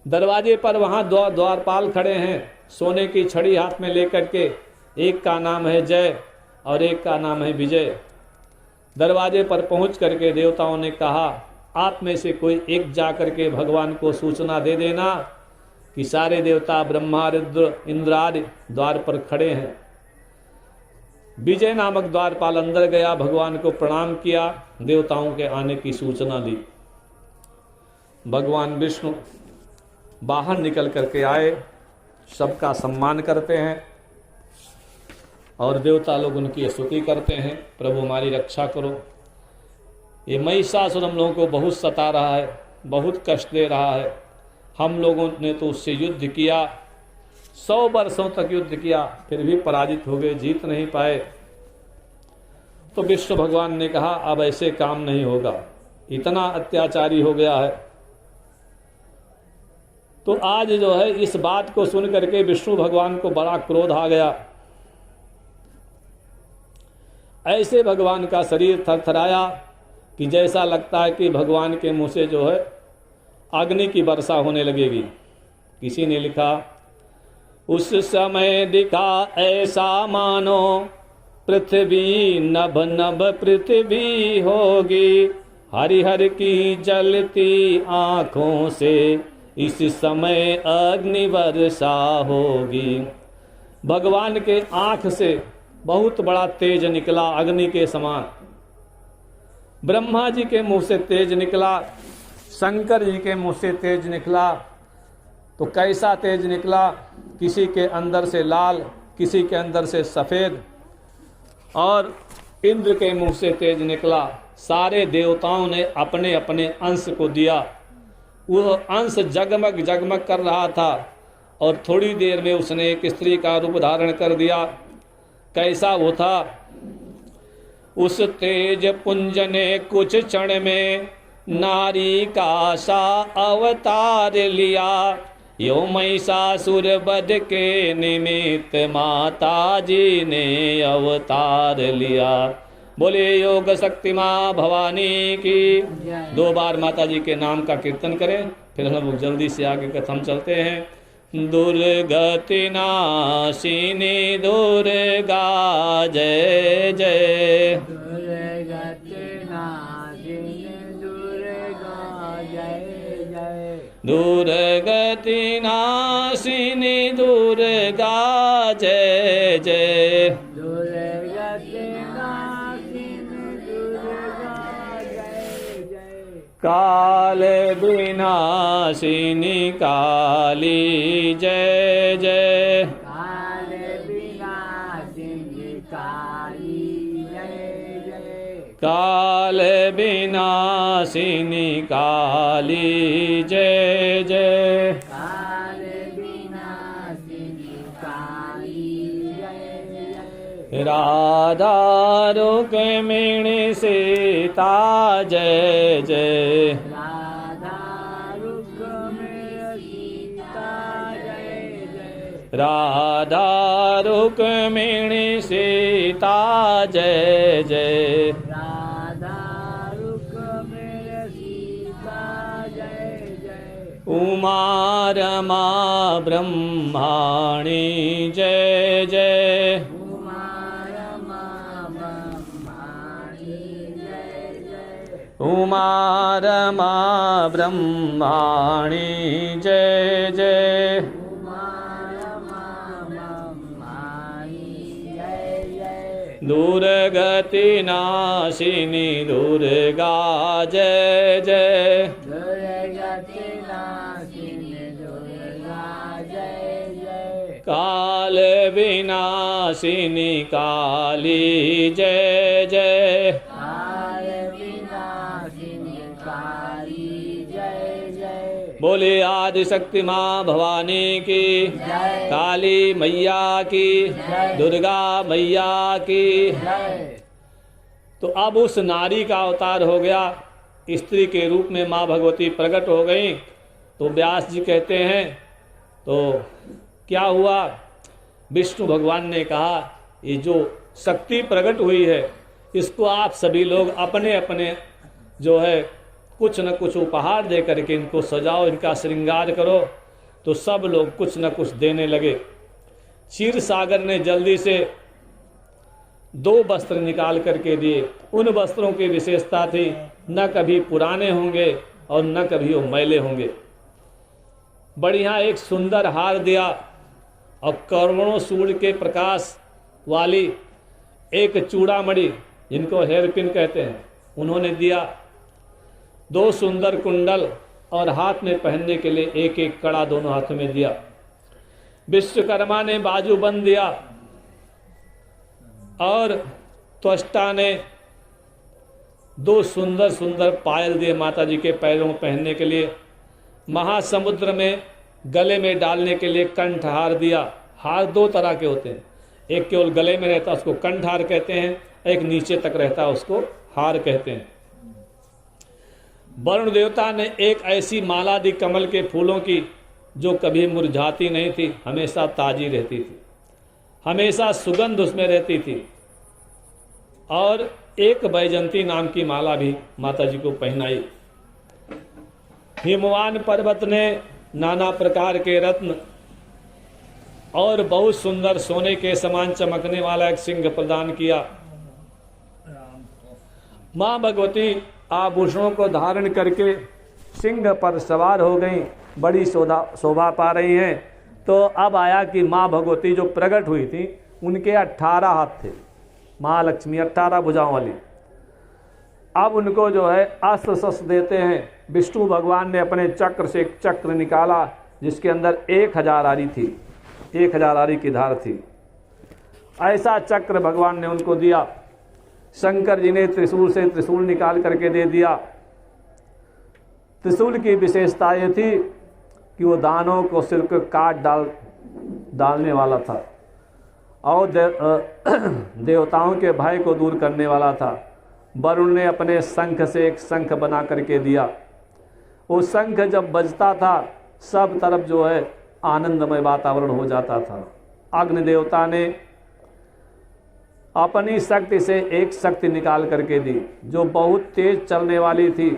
दरवाजे पर वहाँ द्वारपाल खड़े हैं, सोने की छड़ी हाथ में लेकर के। एक का नाम है जय और एक का नाम है विजय। दरवाजे पर पहुँच करके देवताओं ने कहा आप में से कोई एक जा करके भगवान को सूचना दे देना कि सारे देवता ब्रह्मा, रुद्र, इंद्र आदि द्वार पर खड़े हैं। विजय नामक द्वारपाल अंदर गया, भगवान को प्रणाम किया, देवताओं के आने की सूचना दी। भगवान विष्णु बाहर निकल करके आए, सबका सम्मान करते हैं और देवता लोग उनकी स्तुति करते हैं, प्रभु हमारी रक्षा करो। ये महिषासुर हम लोगों को बहुत सता रहा है, बहुत कष्ट दे रहा है। हम लोगों ने तो उससे युद्ध किया, 100 वर्षों तक युद्ध किया, फिर भी पराजित हो गए, जीत नहीं पाए। तो विष्णु भगवान ने कहा अब ऐसे काम नहीं होगा, इतना अत्याचारी हो गया है। तो आज जो है इस बात को सुन करके विष्णु भगवान को बड़ा क्रोध आ गया। ऐसे भगवान का शरीर थरथराया कि जैसा लगता है कि भगवान के मुंह से जो है अग्नि की वर्षा होने लगेगी। किसी ने लिखा उस समय दिखा ऐसा मानो पृथ्वी नभ नभ पृथ्वी होगी, हरिहर की जलती आंखों से इस समय अग्नि वर्षा होगी। भगवान के आंख से बहुत बड़ा तेज निकला, अग्नि के समान। ब्रह्मा जी के मुंह से तेज निकला, शंकर जी के मुंह से तेज निकला। तो कैसा तेज निकला? किसी के अंदर से लाल, किसी के अंदर से सफेद, और इंद्र के मुंह से तेज निकला। सारे देवताओं ने अपने अपने अंश को दिया। वो अंश जगमग जगमग कर रहा था और थोड़ी देर में उसने एक स्त्री का रूप धारण कर दिया। कैसा वो था? उस तेज पुंज ने कुछ क्षण में नारी का सा अवतार लिया, यो महिषासुर वध के निमित्त माता जी ने अवतार लिया। बोले योग शक्ति माँ भवानी की। 2 बार माता जी के नाम का कीर्तन करें, फिर हम जल्दी से आगे कथम चलते हैं। दुर्गति नाशिनी दुर्गा जय जय, दुर्गति नाशिनी दुर्गा जय जय, दुर्गति नाशिनी दुर्गा जय जय, दुर्गति नाशिनी दुर्गा जय जय, काल विनाशिनी काली जय जय, काल विनाशिनी काली काल विनाशिनी काली जय जय। काल विनाशिनी काली जय जय। राधा रुक्मिणी सीता जय जय। राधा रुक्मिणी सीता जय जय। राधा रुक्मिणी सीता जय जय। राधा रुक्मिणी सीता जय जय। उमा रमा ब्रह्माणी जय जय। उमा रमा ब्रह्माणी जय जय। उमा रमा ब्रह्माणी जय जय। उमा रमा ब्रह्माणी जय जय। दुर्गति नाशिनी दुर्गा जय जय। दुर्गति नाशिनी दुर्गा जय जय। काल विनाशिनी काली जय जय। काल विनाशिनी काली जय जय। बोले आदिशक्ति माँ भवानी की, जय। काली मैया की, जय। दुर्गा मैया की। जय। तो अब उस नारी का अवतार हो गया, स्त्री के रूप में माँ भगवती प्रकट हो गई। तो व्यास जी कहते हैं तो क्या हुआ, विष्णु भगवान ने कहा ये जो शक्ति प्रकट हुई है इसको आप सभी लोग अपने अपने जो है कुछ न कुछ उपहार दे करके इनको सजाओ, इनका श्रृंगार करो। तो सब लोग कुछ न कुछ देने लगे। क्षीर सागर ने जल्दी से 2 वस्त्र निकाल करके दिए। उन वस्त्रों की विशेषता थी न कभी पुराने होंगे और न कभी वो मैले होंगे। बढ़िया एक सुंदर हार दिया और करोड़ों सूर्य के प्रकाश वाली एक चूड़ामणि जिनको हेयरपिन कहते हैं उन्होंने दिया। 2 सुंदर कुंडल और हाथ में पहनने के लिए एक एक कड़ा दोनों हाथों में दिया। विश्वकर्मा ने बाजूबंद दिया और त्वष्टा ने 2 सुंदर सुंदर पायल दिए माता जी के पैरों में पहनने के लिए। महासमुद्र में गले में डालने के लिए कंठहार दिया। हार 2 तरह के होते हैं, एक केवल गले में रहता है उसको कंठहार कहते हैं, एक नीचे तक रहता है उसको हार कहते हैं। वरुण देवता ने एक ऐसी माला दी कमल के फूलों की जो कभी मुरझाती नहीं थी, हमेशा ताजी रहती थी, हमेशा सुगंध उसमें रहती थी। और एक बैजंती नाम की माला भी माता जी को पहनाई। हिमवान पर्वत ने नाना प्रकार के रत्न और बहुत सुंदर सोने के समान चमकने वाला एक सिंह प्रदान किया। माँ भगवती आभूषणों को धारण करके सिंह पर सवार हो गई, बड़ी शोभा पा रही हैं। तो अब आया कि माँ भगवती जो प्रकट हुई थी उनके 18 हाथ थे, महालक्ष्मी 18 भुजाओं वाली। अब उनको जो है अस्त्र शस्त्र देते हैं। विष्णु भगवान ने अपने चक्र से एक चक्र निकाला जिसके अंदर 1000 आरी थी, 1000 आरी की धार थी। ऐसा चक्र भगवान ने उनको दिया। शंकर जी ने त्रिशूल से त्रिशूल निकाल करके दे दिया। त्रिशूल की विशेषता ये थी कि वो दानों को सिर को काट डालने वाला था और देवताओं के भय को दूर करने वाला था। वरुण ने अपने शंख से एक शंख बना करके दिया। वो शंख जब बजता था सब तरफ जो है आनंदमय वातावरण हो जाता था। अग्नि देवता ने अपनी शक्ति से एक शक्ति निकाल करके दी जो बहुत तेज चलने वाली थी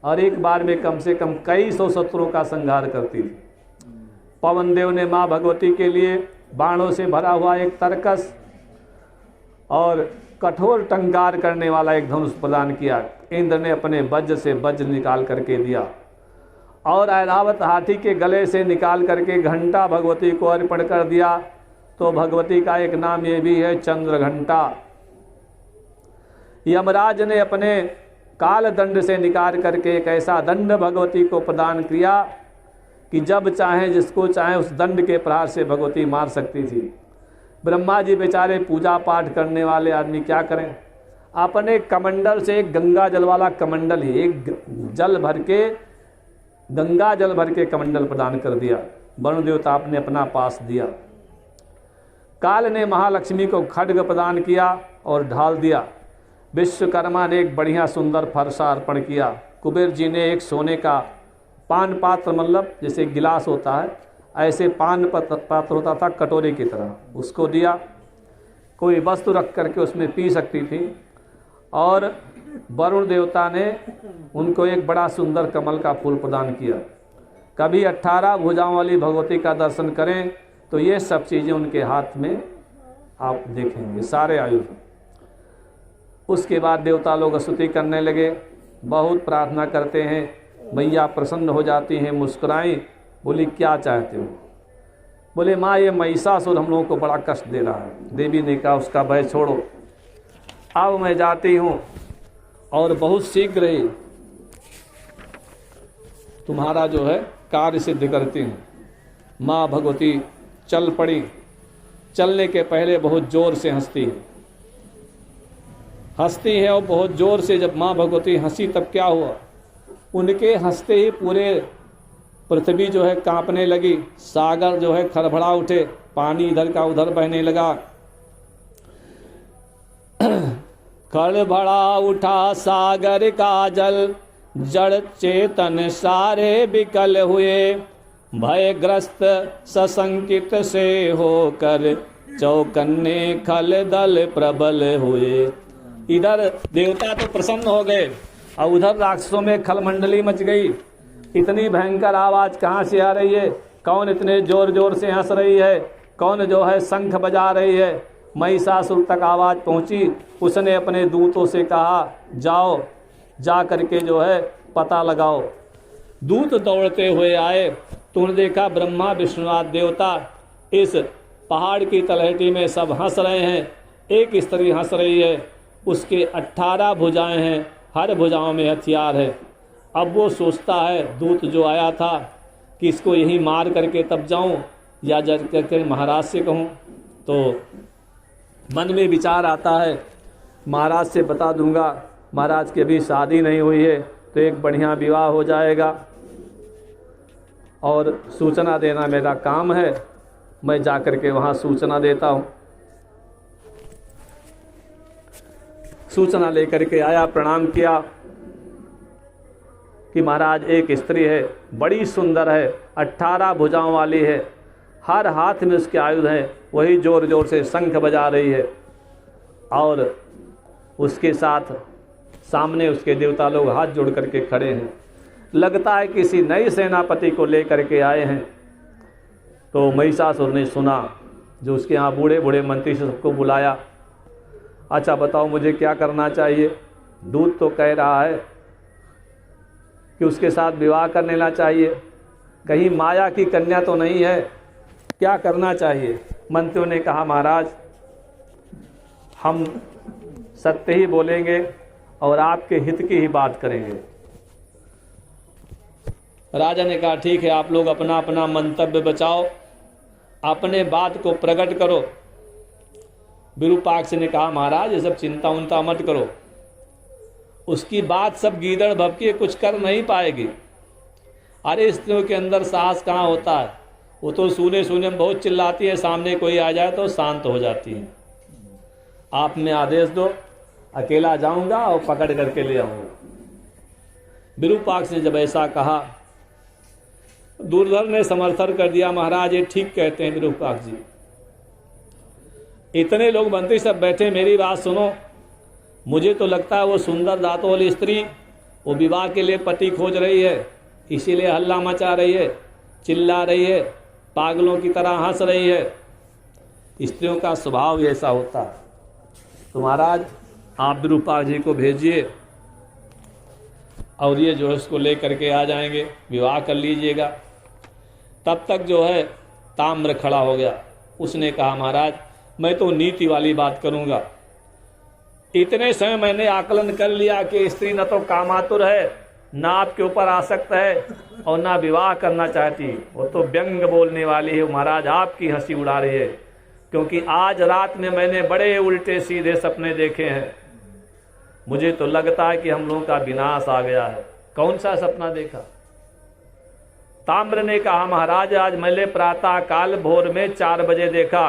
और एक बार में कम से कम कई सौ शत्रुओं का संहार करती थी। पवन देव ने माँ भगवती के लिए बाणों से भरा हुआ एक तरकस और कठोर टंकार करने वाला एक धनुष प्रदान किया। इंद्र ने अपने वज्र से वज्र निकाल करके दिया और ऐरावत हाथी के गले से निकाल करके घंटा भगवती को अर्पण कर दिया। तो भगवती का एक नाम ये भी है चंद्र घंटा। यमराज ने अपने काल दंड से निकाल करके एक ऐसा दंड भगवती को प्रदान किया कि जब चाहे जिसको चाहे उस दंड के प्रहार से भगवती मार सकती थी। ब्रह्मा जी बेचारे पूजा पाठ करने वाले आदमी क्या करें, अपने कमंडल से, एक गंगा जल वाला कमंडल ही, एक जल भर के, गंगा जल भर के कमंडल प्रदान कर दिया। वरुण देवता आपने अपना पास दिया। काल ने महालक्ष्मी को खड्ग प्रदान किया और ढाल दिया। विश्वकर्मा ने एक बढ़िया सुंदर फरसा अर्पण किया। कुबेर जी ने एक सोने का पान पात्र, मतलब जैसे गिलास होता है, ऐसे पान पात्र होता था कटोरे की तरह, उसको दिया। कोई वस्तु रख करके उसमें पी सकती थी। और वरुण देवता ने उनको एक बड़ा सुंदर कमल का फूल प्रदान किया। कभी 18 भुजाओं वाली भगवती का दर्शन करें तो ये सब चीज़ें उनके हाथ में आप देखेंगे, सारे आयुध। उसके बाद देवता लोग स्तुति करने लगे, बहुत प्रार्थना करते हैं। मैया प्रसन्न हो जाती हैं, मुस्कुराई, बोली क्या चाहते हो? बोले माँ ये महिषासुर हम लोगों को बड़ा कष्ट दे रहा है। देवी ने कहा उसका भय छोड़ो, अब मैं जाती हूँ और बहुत शीघ्र ही तुम्हारा जो है कार्य सिद्ध करती हूँ। माँ भगवती चल पड़ी। चलने के पहले बहुत जोर से हंसती है और बहुत जोर से जब माँ भगवती हंसी तब क्या हुआ, उनके हंसते ही पूरे पृथ्वी जो है कांपने लगी, सागर जो है खड़बड़ा उठे, पानी इधर का उधर बहने लगा। खड़बड़ा उठा सागर का जल, जड़ चेतन सारे विकल हुए, भयग्रस्त सशंकित से होकर चौकन्ने खल दल प्रबल हुए। इधर देवता तो प्रसन्न हो गए और उधर राक्षसों में खलमंडली मच गई। इतनी भयंकर आवाज कहाँ से आ रही है? कौन इतने जोर जोर से हंस रही है? कौन जो है शंख बजा रही है? महिषासुर तक आवाज पहुंची। उसने अपने दूतों से कहा जाओ, जा करके जो है पता लगाओ। दूत दौड़ते हुए आए तो उन्होंने देखा ब्रह्मा विष्णुनाथ देवता इस पहाड़ की तलहटी में सब हंस रहे हैं। एक स्त्री हंस रही है, उसके 18 भुजाएं हैं, हर भुजाओं में हथियार है। अब वो सोचता है दूत जो आया था कि इसको यहीं मार करके तब जाऊं या जा करके महाराज से कहूं। तो मन में विचार आता है महाराज से बता दूंगा, महाराज की अभी शादी नहीं हुई है तो एक बढ़िया विवाह हो जाएगा और सूचना देना मेरा काम है। मैं जा करके वहाँ सूचना देता हूँ। सूचना लेकर के आया, प्रणाम किया कि महाराज एक स्त्री है, बड़ी सुंदर है, 18 भुजाओं वाली है, हर हाथ में उसके आयुध हैं, वही जोर जोर से शंख बजा रही है और उसके साथ सामने उसके देवता लोग हाथ जोड़ करके खड़े हैं। लगता है किसी नई सेनापति को लेकर के आए हैं। तो महिषासुर ने सुना, जो उसके यहाँ बूढ़े बूढ़े मंत्री से सबको बुलाया। अच्छा बताओ मुझे क्या करना चाहिए? दूत तो कह रहा है कि उसके साथ विवाह कर लेना चाहिए, कहीं माया की कन्या तो नहीं है, क्या करना चाहिए? मंत्रियों ने कहा महाराज हम सत्य ही बोलेंगे और आपके हित की ही बात करेंगे। राजा ने कहा ठीक है, आप लोग अपना अपना मंतव्य बचाओ, अपने बात को प्रकट करो। विरूपाक्ष ने कहा महाराज ये सब चिंता उनता मत करो, उसकी बात सब गीदड़ भभकी कुछ कर नहीं पाएगी। अरे स्त्रियों के अंदर साहस कहाँ होता है, वो तो सुने सुने में बहुत चिल्लाती है, सामने कोई आ जाए तो शांत हो जाती है। आप में आदेश दो, अकेला जाऊंगा और पकड़ करके ले आऊंगा। विरूपाक्ष ने जब ऐसा कहा, दुर्धर ने समर्थन कर दिया, महाराज ये ठीक कहते हैं विरूपाक्ष जी, इतने लोग मंत्री सब बैठे, मेरी बात सुनो। मुझे तो लगता है वो सुंदर दांतों वाली स्त्री वो विवाह के लिए पति खोज रही है, इसीलिए हल्ला मचा रही है, चिल्ला रही है, पागलों की तरह हंस रही है। स्त्रियों का स्वभाव ऐसा होता है। तो महाराज आप विरूपाक्ष जी को भेजिए और ये जो है उसको ले करके आ जाएंगे, विवाह कर लीजिएगा। तब तक जो है ताम्र खड़ा हो गया। उसने कहा महाराज मैं तो नीति वाली बात करूंगा। इतने समय मैंने आकलन कर लिया कि स्त्री न तो कामातुर है, ना आपके ऊपर आसक्त है और ना विवाह करना चाहती, वो तो व्यंग बोलने वाली है। महाराज आपकी हंसी उड़ा रही है, क्योंकि आज रात में मैंने बड़े उल्टे सीधे सपने देखे हैं। मुझे तो लगता है कि हम लोगों का विनाश आ गया है। कौन सा सपना देखा? ताम्र ने कहा, महाराज आज मैंने प्रातः काल भोर में 4 बजे देखा,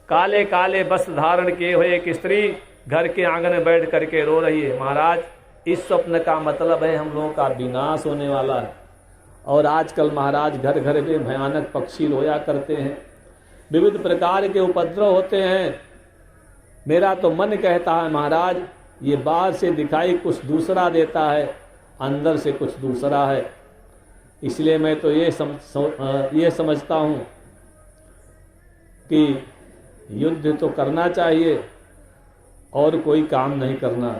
काले काले वस्त्र धारण किए हुए एक स्त्री घर के आंगन में बैठ करके रो रही है। महाराज इस स्वप्न का मतलब है हम लोगों का विनाश होने वाला है। और आजकल महाराज घर घर में भयानक पक्षी रोया करते हैं, विविध प्रकार के उपद्रव होते हैं। मेरा तो मन कहता है महाराज ये बाहर से दिखाई कुछ दूसरा देता है, अंदर से कुछ दूसरा है। इसलिए मैं तो ये समझता हूँ कि युद्ध तो करना चाहिए और कोई काम नहीं करना।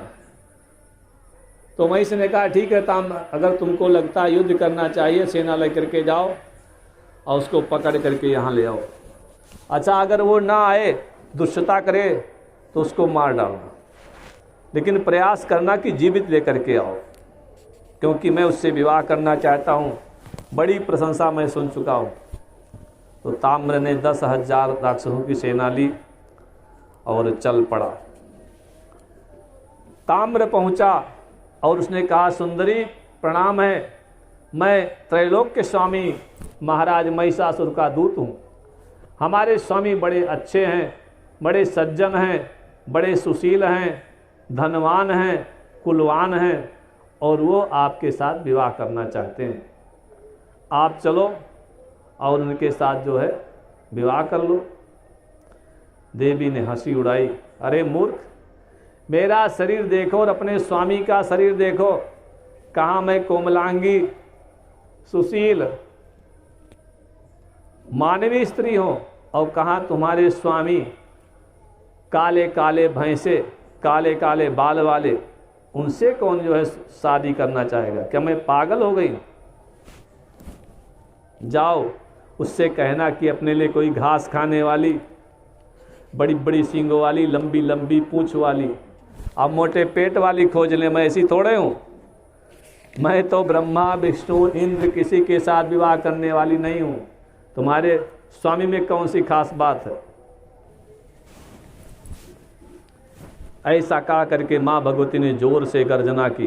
तो महिष ने कहा ठीक है ताम्र, अगर तुमको लगता है युद्ध करना चाहिए सेना लेकर के जाओ और उसको पकड़ करके यहाँ ले आओ। अच्छा अगर वो ना आए, दुष्टता करे तो उसको मार डालना, लेकिन प्रयास करना कि जीवित लेकर के आओ, क्योंकि मैं उससे विवाह करना चाहता हूँ। बड़ी प्रशंसा मैं सुन चुका हूँ। तो ताम्र ने 10,000 राक्षसों की सेना ली और चल पड़ा। ताम्र पहुँचा और उसने कहा, सुंदरी प्रणाम है, मैं त्रैलोक के स्वामी महाराज महिषासुर का दूत हूँ। हमारे स्वामी बड़े अच्छे हैं, बड़े सज्जन हैं, बड़े सुशील हैं, धनवान हैं, कुलवान हैं, और वो आपके साथ विवाह करना चाहते हैं। आप चलो और उनके साथ जो है विवाह कर लो। देवी ने हंसी उड़ाई, अरे मूर्ख, मेरा शरीर देखो और अपने स्वामी का शरीर देखो, कहाँ मैं कोमलांगी सुशील मानवीय स्त्री हो और कहाँ तुम्हारे स्वामी काले काले भैंसे, काले काले बाल वाले, उनसे कौन जो है शादी करना चाहेगा? क्या मैं पागल हो गई? जाओ उससे कहना कि अपने लिए कोई घास खाने वाली, बड़ी बड़ी सींगों वाली, लंबी लंबी पूंछ वाली, अब मोटे पेट वाली खोज ले। मैं ऐसी थोड़े हूँ, मैं तो ब्रह्मा विष्णु इंद्र किसी के साथ विवाह करने वाली नहीं हूँ। तुम्हारे स्वामी में कौन सी खास बात है? ऐसा कहा करके माँ भगवती ने जोर से गर्जना की।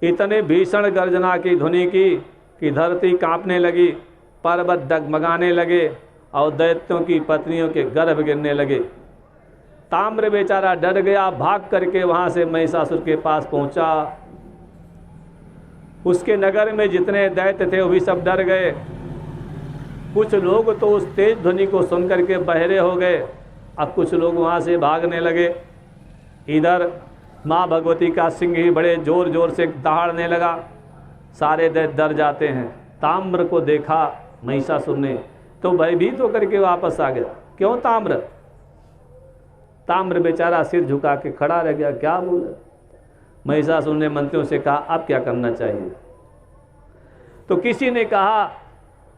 इतने भीषण गर्जना की ध्वनि की कि धरती कांपने लगी, पर्वत डगमगाने लगे और दैत्यों की पत्नियों के गर्भ गिरने लगे। ताम्र बेचारा डर गया, भाग करके वहां से महिषासुर के पास पहुंचा। उसके नगर में जितने दैत्य थे वो भी सब डर गए। कुछ लोग तो उस तेज ध्वनि को सुन करके बहरे हो गए, अब कुछ लोग वहां से भागने लगे। इधर माँ भगवती का सिंह ही बड़े जोर जोर से दहाड़ने लगा, सारे दैत्य डर जाते हैं। ताम्र को देखा महिषासुर ने तो भयभीत होकर के वापस आ गया। क्यों ताम्र? ताम्र बेचारा सिर झुका के खड़ा रह गया, क्या बोले? महिषासुर ने मंत्रियों से कहा अब क्या करना चाहिए? तो किसी ने कहा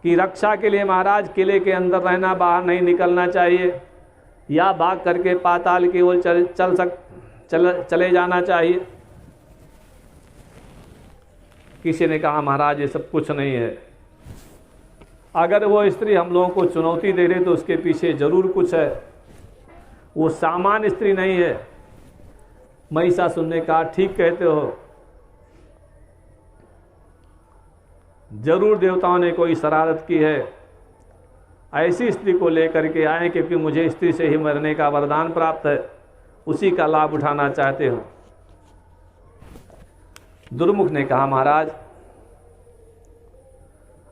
कि रक्षा के लिए महाराज किले के अंदर रहना, बाहर नहीं निकलना चाहिए, या भाग करके पाताल की ओर चले जाना चाहिए। किसी ने कहा महाराज ये सब कुछ नहीं है, अगर वो स्त्री हम लोगों को चुनौती दे रही तो उसके पीछे जरूर कुछ है, वो सामान्य स्त्री नहीं है। महिषासुर ने कहा ठीक कहते हो, जरूर देवताओं ने कोई शरारत की है, ऐसी स्त्री को लेकर के आए क्योंकि मुझे स्त्री से ही मरने का वरदान प्राप्त है, उसी का लाभ उठाना चाहते हो। दुर्मुख ने कहा महाराज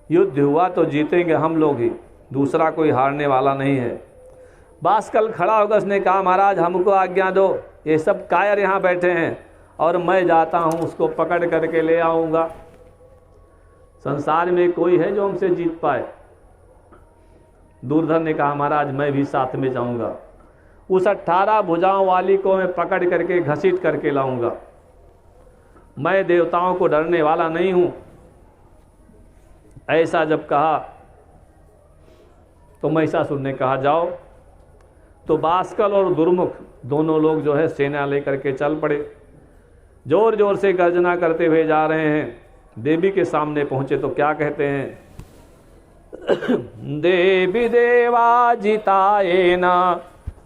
युद्ध हुआ तो जीतेंगे हम लोग ही, दूसरा कोई हारने वाला नहीं है। बासकल खड़ा होकर उसने कहा महाराज हमको आज्ञा दो, ये सब कायर यहाँ बैठे हैं और मैं जाता हूँ उसको पकड़ करके ले आऊँगा। संसार में कोई है जो हमसे जीत पाए? दुर्धर ने कहा महाराज मैं भी साथ में जाऊँगा, उस 18 भुजाओं वाली को मैं पकड़ करके घसीट करके लाऊंगा। मैं देवताओं को डरने वाला नहीं हूं। ऐसा जब कहा तो महिषासुर ने कहा जाओ। तो बासकल और दुर्मुख दोनों लोग जो है सेना लेकर के चल पड़े, जोर जोर से गर्जना करते हुए जा रहे हैं। देवी के सामने पहुंचे तो क्या कहते हैं? देवी देवा जिताएना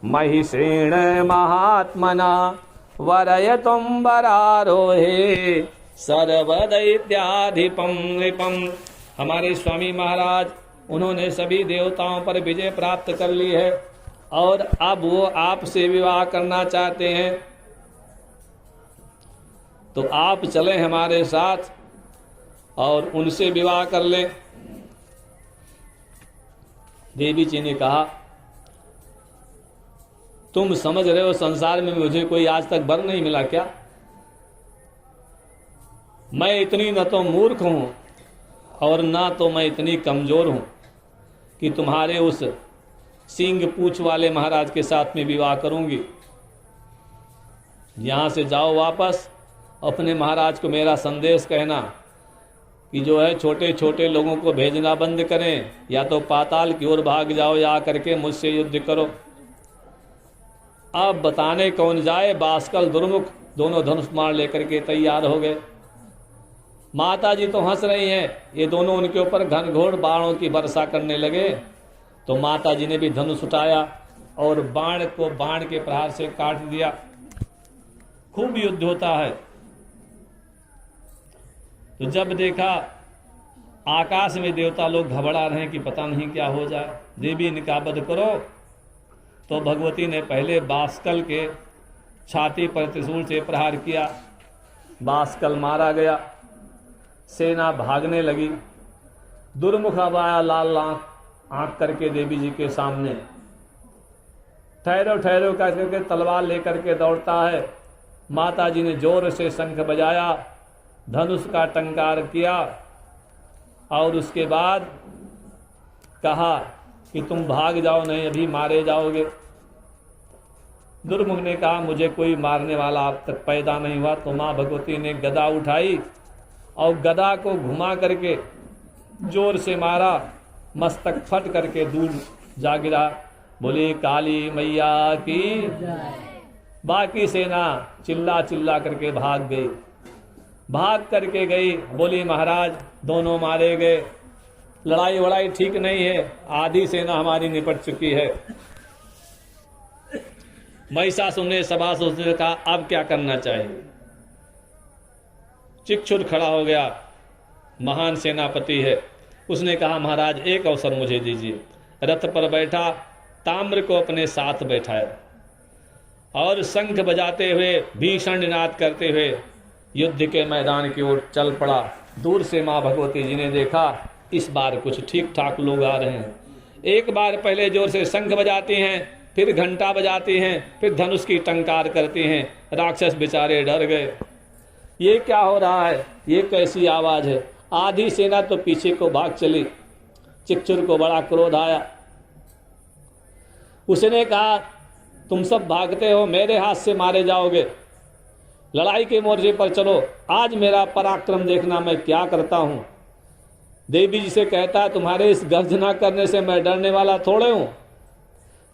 महिषेण महात्मना वरयतुम वरारोहे सर्वदैत्याधिपम नृपम। हमारे स्वामी महाराज उन्होंने सभी देवताओं पर विजय प्राप्त कर ली है और अब वो आपसे विवाह करना चाहते हैं, तो आप चलें हमारे साथ और उनसे विवाह कर लें। देवी जी ने कहा, तुम समझ रहे हो संसार में मुझे कोई आज तक वर नहीं मिला क्या? मैं इतनी न तो मूर्ख हूं और ना तो मैं इतनी कमजोर हूं कि तुम्हारे उस सींग पूछ वाले महाराज के साथ में विवाह करूंगी। यहां से जाओ वापस, अपने महाराज को मेरा संदेश कहना कि जो है छोटे छोटे लोगों को भेजना बंद करें, या तो पाताल की ओर भाग जाओ या करके मुझसे युद्ध करो। अब बताने कौन जाए, बास्कल दुर्मुख दोनों धनुष मार लेकर के तैयार हो गए। माता जी तो हंस रही हैं, ये दोनों उनके ऊपर घनघोर बाणों की वर्षा करने लगे। तो माता जी ने भी धनुष उठाया और बाण को बाण के प्रहार से काट दिया। खूब युद्ध होता है। तो जब देखा आकाश में देवता लोग घबरा रहे हैं कि पता नहीं क्या हो जाए, देवी ने कहा वध करो। तो भगवती ने पहले बास्कल के छाती पर त्रिशूल से प्रहार किया, बास्कल मारा गया, सेना भागने लगी। दुर्मुख अब आया लाल आंख करके देवी जी के सामने, ठहरो ठहरो करके तलवार लेकर के दौड़ता है। माता जी ने जोर से शंख बजाया, धनुष का टंकार किया और उसके बाद कहा कि तुम भाग जाओ, नहीं अभी मारे जाओगे। दुर्मुख ने कहा मुझे कोई मारने वाला अब तक पैदा नहीं हुआ। तो मां भगवती ने गदा उठाई और गदा को घुमा करके जोर से मारा, मस्तक फट करके दूर जा गिरा। बोले काली मैया की। बाकी सेना चिल्ला चिल्ला करके भाग गई, भाग करके गई। बोली महाराज दोनों मारे गए, लड़ाई वड़ाई ठीक नहीं है, आधी सेना हमारी निपट चुकी है। महिषासुर ने सभासुर से कहा अब क्या करना चाहिए। चिक्षुर खड़ा हो गया, महान सेनापति है। उसने कहा महाराज एक अवसर मुझे दीजिए। रथ पर बैठा, ताम्र को अपने साथ बैठाया और शंख बजाते हुए भीषण निनाद करते हुए युद्ध के मैदान की ओर चल पड़ा। दूर से मां भगवती जी ने देखा इस बार कुछ ठीक ठाक लोग आ रहे हैं। एक बार पहले जोर से शंख बजाती हैं, फिर घंटा बजाती हैं, फिर धनुष की टंकार करती हैं। राक्षस बेचारे डर गए, ये क्या हो रहा है, ये कैसी आवाज है। आधी सेना तो पीछे को भाग चली। चिक्षुर को बड़ा क्रोध आया। उसने कहा तुम सब भागते हो, मेरे हाथ से मारे जाओगे। लड़ाई के मोर्चे पर चलो, आज मेरा पराक्रम देखना मैं क्या करता हूं। देवी जी से कहता तुम्हारे इस गर्जना करने से मैं डरने वाला थोड़े हूं।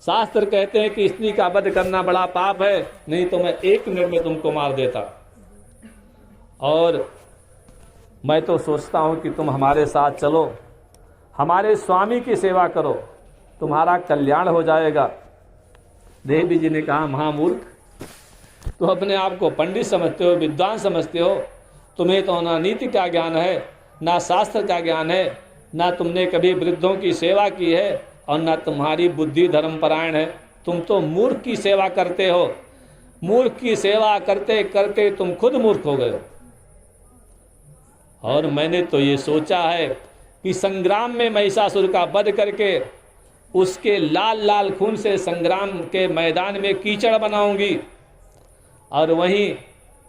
शास्त्र कहते हैं कि स्त्री का वध करना बड़ा पाप है, नहीं तो मैं 1 मिनट में तुमको मार देता। और मैं तो सोचता हूं कि तुम हमारे साथ चलो, हमारे स्वामी की सेवा करो, तुम्हारा कल्याण हो जाएगा। देवी जी ने कहा महामूर्ख, तो अपने आप को पंडित समझते हो, विद्वान समझते हो। तुम्हें तो ना नीति का ज्ञान है, ना शास्त्र का ज्ञान है, ना तुमने कभी वृद्धों की सेवा की है और ना तुम्हारी बुद्धि धर्मपरायण है। तुम तो मूर्ख की सेवा करते हो। मूर्ख की सेवा करते करते तुम खुद मूर्ख हो गए। और मैंने तो ये सोचा है कि संग्राम में महिषासुर का वध करके उसके लाल लाल खून से संग्राम के मैदान में कीचड़ बनाऊंगी और वहीं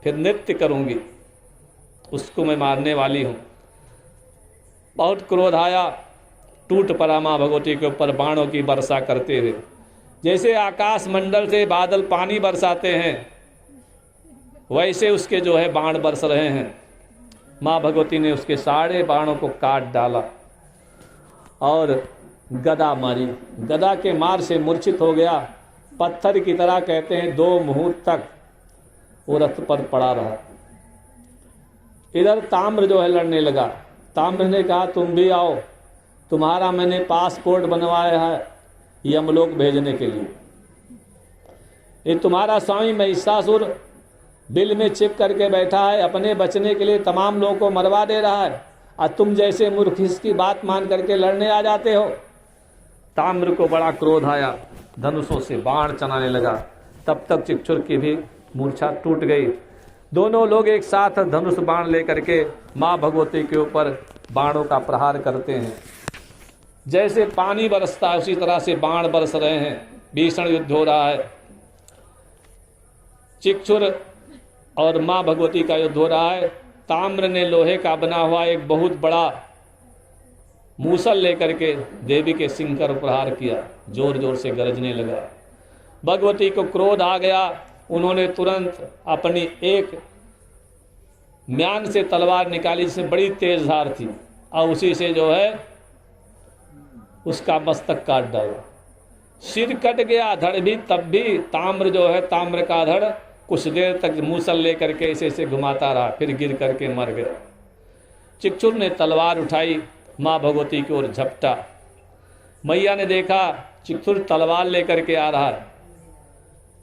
फिर नृत्य करूंगी। उसको मैं मारने वाली हूं। बहुत क्रोध आया, टूट पड़ा मां भगवती के ऊपर बाणों की वर्षा करते हुए। जैसे आकाश मंडल से बादल पानी बरसाते हैं, वैसे उसके जो है बाण बरस रहे हैं। मां भगवती ने उसके सारे बाणों को काट डाला और गदा मारी। गदा के मार से मूर्छित हो गया, पत्थर की तरह कहते हैं 2 मुहूर्त तक वो रथ पर पड़ा रहा। इधर ताम्र जो है लड़ने लगा। ताम्र ने कहा तुम भी आओ, तुम्हारा मैंने पासपोर्ट बनवाया है यमलोक भेजने के लिए। ये तुम्हारा स्वामी महिषासुर बिल में चिप करके बैठा है, अपने बचने के लिए तमाम लोगों को मरवा दे रहा है, और तुम जैसे मूर्ख इसकी बात मान करके लड़ने आ जाते हो। ताम्र को बड़ा क्रोध आया, धनुषों से बाण चलाने लगा। तब तक चिक्षुर की भी मूर्छा टूट गई। दोनों लोग एक साथ धनुष बाण लेकर के माँ भगवती के ऊपर बाणों का प्रहार करते हैं। जैसे पानी बरसता है उसी तरह से बाण बरस रहे हैं, भीषण युद्ध हो रहा है। चिक्षुर और माँ भगवती का युद्ध हो रहा है। ताम्र ने लोहे का बना हुआ एक बहुत बड़ा मूसल लेकर के देवी के सिंह पर प्रहार किया, जोर जोर से गरजने लगा। भगवती को क्रोध आ गया, उन्होंने तुरंत अपनी एक म्यान से तलवार निकाली जिसमें बड़ी तेज धार थी, और उसी से जो है उसका मस्तक काट डाला। सिर कट गया, धड़ भी तब भी ताम्र जो है, ताम्र का धड़ कुछ देर तक मूसल लेकर के ऐसे घुमाता रहा, फिर गिर करके मर गया। चिक्षुर ने तलवार उठाई, माँ भगवती की ओर झपटा। मैया ने देखा चिक्षुर तलवार लेकर के आ रहा है।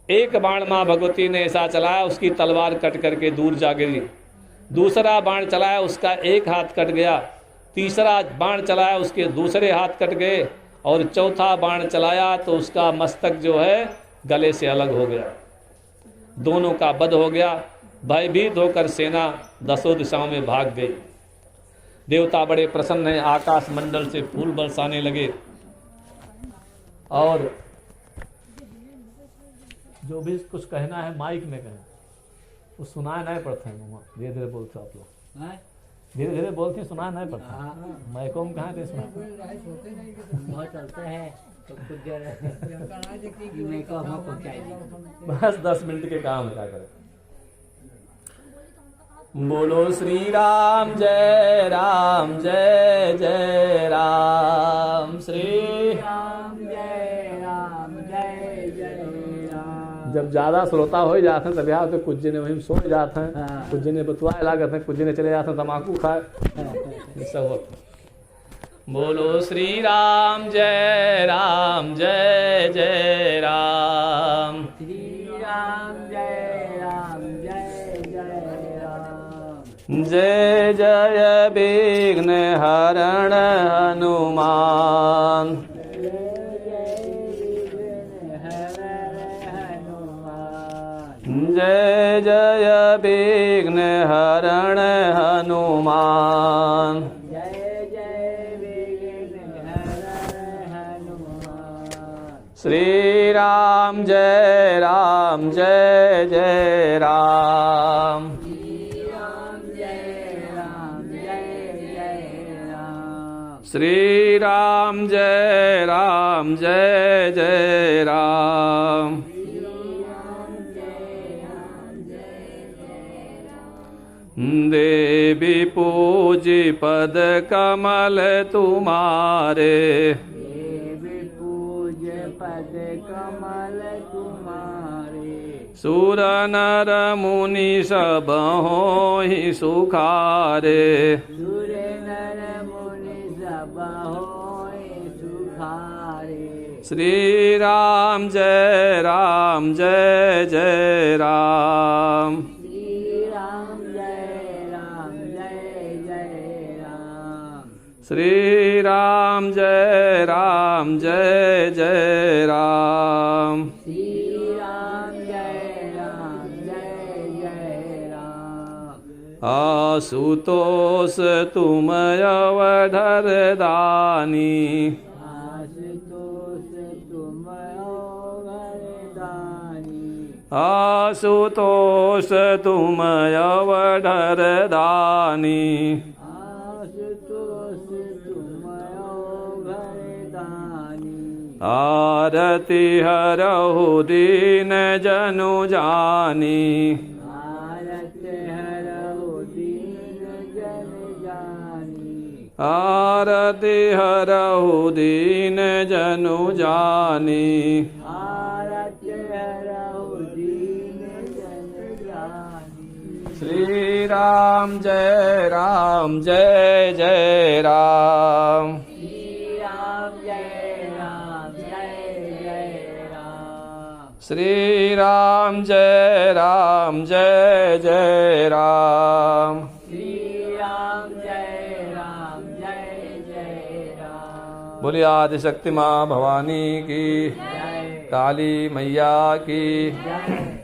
एक बाण माँ भगवती ने ऐसा चलाया, उसकी तलवार कट करके दूर जा गिरी। दूसरा बाण चलाया, उसका एक हाथ कट गया। तीसरा बाण चलाया, उसके दूसरे हाथ कट गए। और चौथा बाण चलाया तो उसका मस्तक जो है गले से अलग हो गया। दोनों का वध हो गया। भयभीत होकर सेना दसों दिशाओं में भाग गई। देवता बड़े प्रसन्न हैं, आकाश मंडल से फूल बरसाने लगे। और जो भी कुछ कहना है माइक में कहें, वो सुनाए नहीं पड़ते हैं। मामा धीरे धीरे बोलते आप लोग, धीरे धीरे बोलते हैं, सुनाए नहीं पड़ता। माइकों में कहाँ सुना बहुत चलता है तो कुछ देर मेरे को हम पहुंचाएगी। बस 10 मिनट के काम है, क्या करें। बोलो श्री राम जय राम, जय जय राम। श्री राम जय राम, जय जय राम। जब ज्यादा श्रोता हो जाते हैं तब यहाँ पे कुछ जने वहीं सो जाते हैं, हाँ। कुछ जने बतुआ लागत हैं, कुछ जने चले जाते हैं तम्बाकू खाए, ये सब होता है। बोलो श्री राम जय राम, जय जय राम। श्री राम जय राम, जय जय राम। जय जय विघ्न हरण हनुमान। जय जय विघ्न हरण हनुमान। जय जय विघ्न हरण हनुमान। जय जय विघ्न हरण हनुमान। श्री राम जय राम, जय जय राम। श्री राम जय राम, जय जय राम। श्री राम जय राम, जय जय राम। देवी पूजी पद कमल तुम्हारे। देवी पूज पद कमल तुम्हारे। सुर नर मुनि सब होहि सुखारे। सुर नर मुनि सब होय सुखारे। श्री राम जय राम, जय जय राम। श्री राम जय राम, जय जय राम। श्री राम जय राम, जय जय राम। श्री राम जय राम, जय जय राम। आशुतोष तुम अवधर दानी। आशुतोष तुम वरदानी। आशुतोष तुम अवधर दानी। आशुतोष तुम वरदानी। आरती हरहु दीन जनु जानी। भारत हरहु दीन जन जानी। आरती हरहु दीन जनु जानी। भारत हरहु दीन जन जानी। श्री राम जय राम, जय जय राम। श्री राम जय राम, जय जय राम। श्री राम जय जय राम। श्री राम जय जय राम। बोलिए आदिशक्ति माँ भवानी की, जय काली मैया की। जय।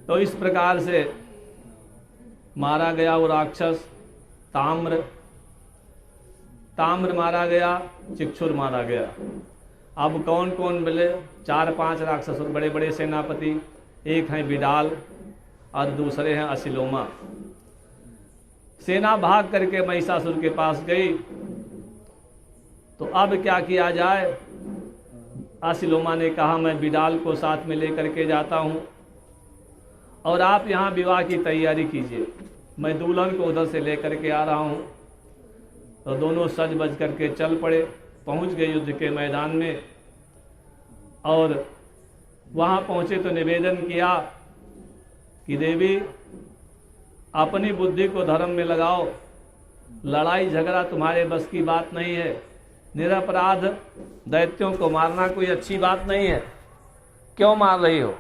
तो इस प्रकार से मारा गया वो राक्षस ताम्र मारा गया, चिक्षुर मारा गया। अब कौन कौन मिले? 4-5 राक्षस और बड़े बड़े सेनापति। एक हैं बिडाल और दूसरे हैं असिलोमा। सेना भाग करके महिषासुर के पास गई। तो अब क्या किया जाए? असिलोमा ने कहा मैं बिडाल को साथ में लेकर के जाता हूं और आप यहाँ विवाह की तैयारी कीजिए, मैं दुल्हन को उधर से लेकर के आ रहा हूं। तो दोनों सज बज करके चल पड़े, पहुंच गए युद्ध के मैदान में। और वहां पहुंचे तो निवेदन किया कि देवी अपनी बुद्धि को धर्म में लगाओ, लड़ाई झगड़ा तुम्हारे बस की बात नहीं है, निरपराध दैत्यों को मारना कोई अच्छी बात नहीं है, क्यों मार रही हो?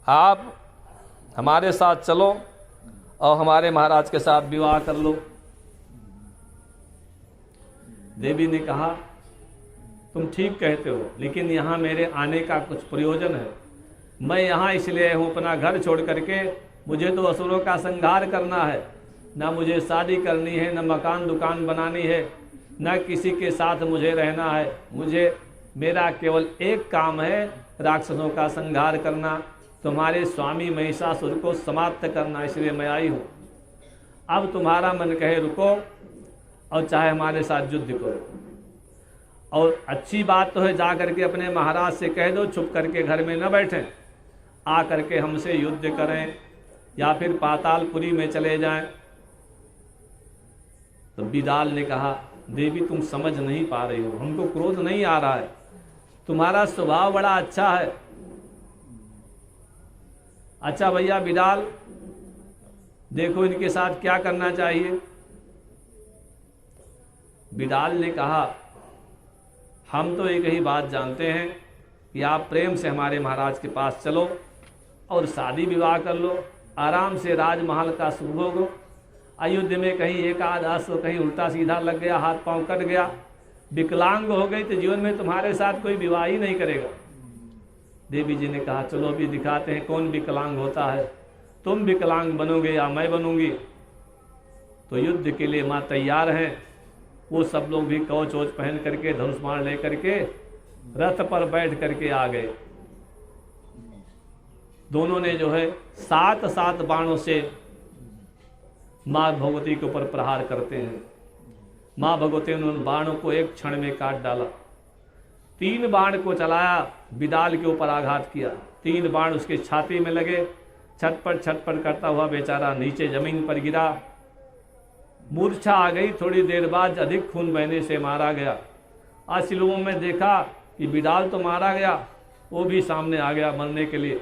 आप हमारे साथ चलो और हमारे महाराज के साथ विवाह कर लो। देवी ने कहा तुम ठीक कहते हो, लेकिन यहाँ मेरे आने का कुछ प्रयोजन है। मैं यहाँ इसलिए हूँ अपना घर छोड़ करके, मुझे तो असुरों का संहार करना है, ना मुझे शादी करनी है, न मकान दुकान बनानी है, न किसी के साथ मुझे रहना है। मेरा केवल एक काम है, राक्षसों का संहार करना, तुम्हारे स्वामी महिषासुर को समाप्त करना, इसलिए मैं आई हूँ। अब तुम्हारा मन कहे रुको और चाहे हमारे साथ युद्ध करो। और अच्छी बात तो है, जा करके अपने महाराज से कह दो छुप करके घर में न बैठें, आ करके हमसे युद्ध करें या फिर पातालपुरी में चले जाएं। तो बिडाल ने कहा देवी तुम समझ नहीं पा रही हो, हमको क्रोध नहीं आ रहा है, तुम्हारा स्वभाव बड़ा अच्छा है। अच्छा भैया बिडाल, देखो इनके साथ क्या करना चाहिए। बिडाल ने कहा हम तो एक ही बात जानते हैं कि आप प्रेम से हमारे महाराज के पास चलो और शादी विवाह कर लो, आराम से राजमहल का सुख भोगो। अयोध्या में कहीं एक आध अश्व कहीं उल्टा सीधा लग गया, हाथ पांव कट गया, विकलांग हो गई, तो जीवन में तुम्हारे साथ कोई विवाह ही नहीं करेगा। देवी जी ने कहा चलो अभी दिखाते हैं कौन विकलांग होता है, तुम विकलांग बनोगे या मैं बनूंगी। तो युद्ध के लिए मां तैयार हैं। वो सब लोग भी कवच वच पहन करके धनुष बाण ले करके रथ पर बैठ करके आ गए। दोनों ने जो है 7-7 बाणों से मां भगवती के ऊपर प्रहार करते हैं। मां भगवती ने उन बाणों को एक क्षण में काट डाला। 3 बाण को चलाया, बिडाल के ऊपर आघात किया, 3 बाण उसके छाती में लगे, छटपट करता हुआ बेचारा नीचे जमीन पर गिरा, मूर्छा आ गई। थोड़ी देर बाद अधिक खून बहने से मारा गया। असिलोमा में देखा कि बिडाल तो मारा गया, वो भी सामने आ गया मरने के लिए।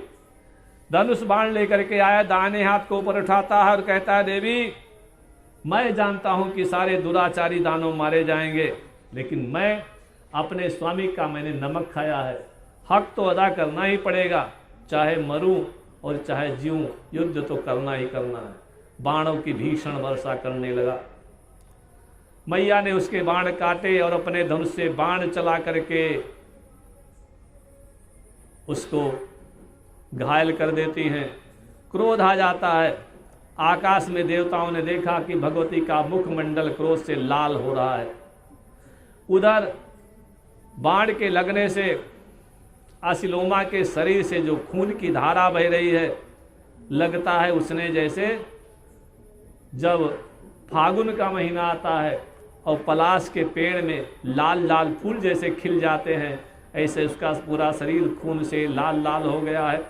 धनुष बाण लेकर के आया, दाहिने हाथ को ऊपर उठाता है और कहता है देवी मैं जानता हूं कि सारे दुराचारी दानव मारे जाएंगे, लेकिन मैं अपने स्वामी का मैंने नमक खाया है, हक तो अदा करना ही पड़ेगा, चाहे मरूं और चाहे जीऊं, युद्ध तो करना ही करना है। बाणों की भीषण वर्षा करने लगा। मैया ने उसके बाण काटे और अपने धनुष से बाण चला करके उसको घायल कर देती हैं। क्रोध आ जाता है। आकाश में देवताओं ने देखा कि भगवती का मुखमंडल क्रोध से लाल हो रहा है। उधर बाण के लगने से असिलोमा के शरीर से जो खून की धारा बह रही है, लगता है उसने जैसे जब फागुन का महीना आता है और पलाश के पेड़ में लाल लाल फूल जैसे खिल जाते हैं, ऐसे उसका पूरा शरीर खून से लाल लाल हो गया है।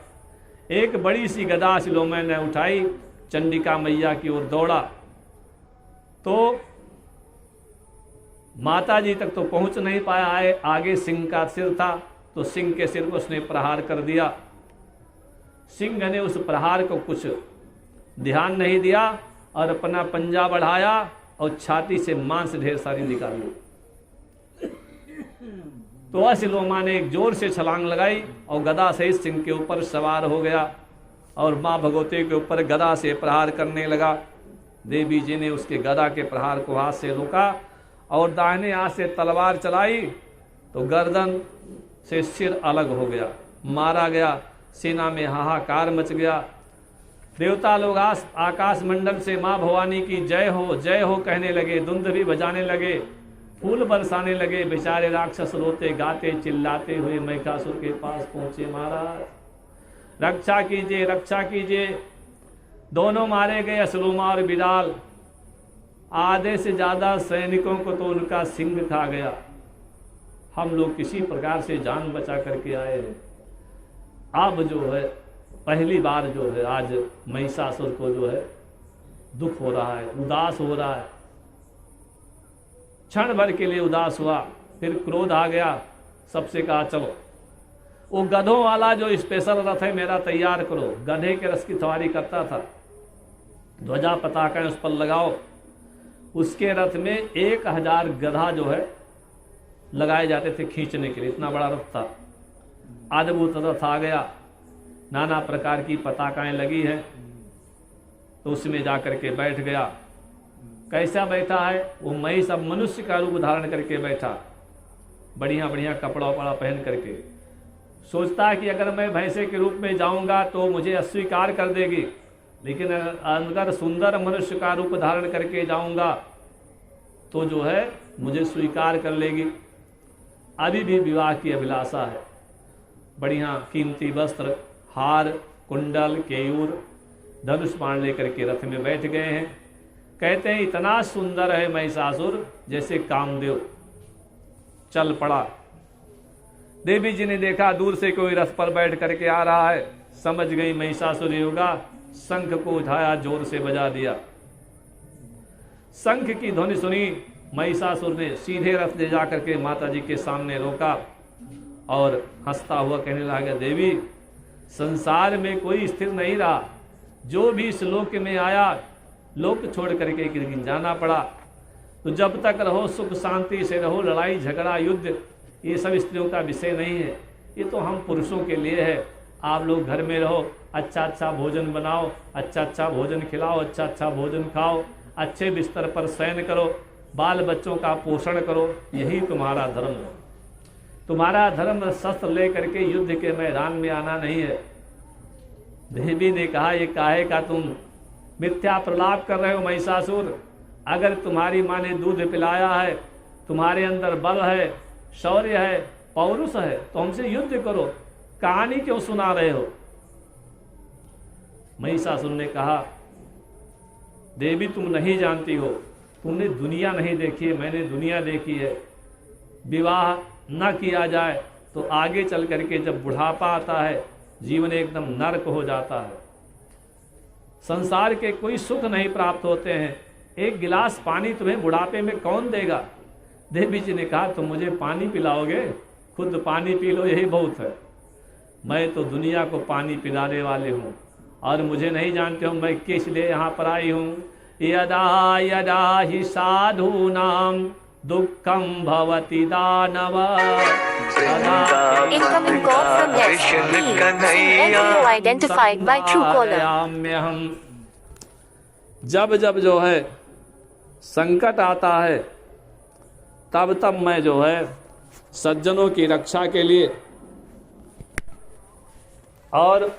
एक बड़ी सी गदा असिलोमा ने उठाई, चंडिका मैया की ओर दौड़ा, तो माता जी तक तो पहुंच नहीं पाया। आगे सिंह का सिर था, तो सिंह के सिर को उसने प्रहार कर दिया। सिंह ने उस प्रहार को कुछ ध्यान नहीं दिया और अपना पंजा बढ़ाया और छाती से मांस ढेर सारी निकाली। तो अश्लोमा ने एक जोर से छलांग लगाई और गदा से सिंह के ऊपर सवार हो गया और माँ भगवती के ऊपर गदा से प्रहार करने लगा। देवी जी ने उसके गदा के प्रहार को हाथ से रोका और दाहिने हाथ से तलवार चलाई तो गर्दन से सिर अलग हो गया, मारा गया। सेना में हाहाकार मच गया। देवता लोग आकाश मंडल से माँ भवानी की जय हो कहने लगे, धुंध भी बजाने लगे, फूल बरसाने लगे। बेचारे राक्षस रोते गाते चिल्लाते हुए महिषासुर के पास पहुंचे, महाराज रक्षा कीजिए, रक्षा कीजिए। दोनों मारे गए, अश्लोमा और बिलाल। आधे से ज्यादा सैनिकों को तो उनका सिंह खा गया। हम लोग किसी प्रकार से जान बचा करके आए हैं। अब जो है पहली बार जो है आज महिषासुर को जो है दुख हो रहा है, उदास हो रहा है। क्षण भर के लिए उदास हुआ, फिर क्रोध आ गया। सबसे कहा चलो वो गधों वाला जो स्पेशल रथ है मेरा तैयार करो। गधे के रस की सवारी करता था, ध्वजा पताका उस पर लगाओ। उसके रथ में 1000 गधा जो है लगाए जाते थे खींचने के लिए, इतना बड़ा रथ था। अद्भुत रथ आ गया, नाना प्रकार की पताकाएं लगी हैं। तो उसमें जाकर के बैठ गया। कैसा बैठा है वो? महिष अब मनुष्य का रूप धारण करके बैठा, बढ़िया बढ़िया कपड़ा वपड़ा पहन करके। सोचता है कि अगर मैं भैंसे के रूप में जाऊंगा तो मुझे अस्वीकार कर देगी, लेकिन अगर सुंदर मनुष्य का रूप धारण करके जाऊंगा तो जो है मुझे स्वीकार कर लेगी। अभी भी विवाह की अभिलाषा है। बढ़िया कीमती वस्त्र, हार, कुंडल, केयूर, धनुष बाण लेकर के रथ में बैठ गए हैं। कहते हैं इतना सुंदर है महिषासुर जैसे कामदेव। चल पड़ा। देवी जी ने देखा दूर से कोई रथ पर बैठ करके आ रहा है, समझ गई महिषासुर होगा। शंख को उठाया, जोर से बजा दिया। शंख की ध्वनि सुनी, महिषासुर ने सीधे रथ ले जाकर के माता जी के सामने रोका और हंसता हुआ कहने लगा, देवी संसार में कोई स्थिर नहीं रहा। जो भी इस लोक में आया लोक छोड़ करके गिर जाना पड़ा। तो जब तक रहो सुख शांति से रहो, लड़ाई झगड़ा युद्ध ये सब स्त्रियों का विषय नहीं है, ये तो हम पुरुषों के लिए है। आप लोग घर में रहो, अच्छा अच्छा भोजन बनाओ, अच्छा अच्छा भोजन खिलाओ, अच्छा अच्छा भोजन खाओ, अच्छे बिस्तर पर शयन करो, बाल बच्चों का पोषण करो, यही तुम्हारा धर्म है। तुम्हारा धर्म शस्त्र ले करके युद्ध के मैदान में आना नहीं है। देवी ने कहा, ये काहे का तुम मिथ्या प्रलाप कर रहे हो महिषासुर? अगर तुम्हारी माँ ने दूध पिलाया है, तुम्हारे अंदर बल है, शौर्य है, पौरुष है, तो हमसे युद्ध करो, कहानी क्यों सुना रहे हो? महिषासुर ने कहा, देवी तुम नहीं जानती हो, तुमने दुनिया नहीं देखी है, मैंने दुनिया देखी है। विवाह न किया जाए तो आगे चल करके जब बुढ़ापा आता है जीवन एकदम नरक हो जाता है। संसार के कोई सुख नहीं प्राप्त होते हैं। एक गिलास पानी तुम्हें बुढ़ापे में कौन देगा? देवी जी ने कहा, तुम मुझे पानी पिलाओगे? खुद पानी पी लो, यही बहुत है। मैं तो दुनिया को पानी पिलाने वाले हूँ और मुझे नहीं जानते हो मैं किस लिए यहाँ पर आई हूँ। यदा यदा ही साधूनां दुखम भवति दानव। Incoming call from yes. Please identified by Truecaller. जब जब जो है संकट आता है तब तब मैं जो है सज्जनों की रक्षा के लिए और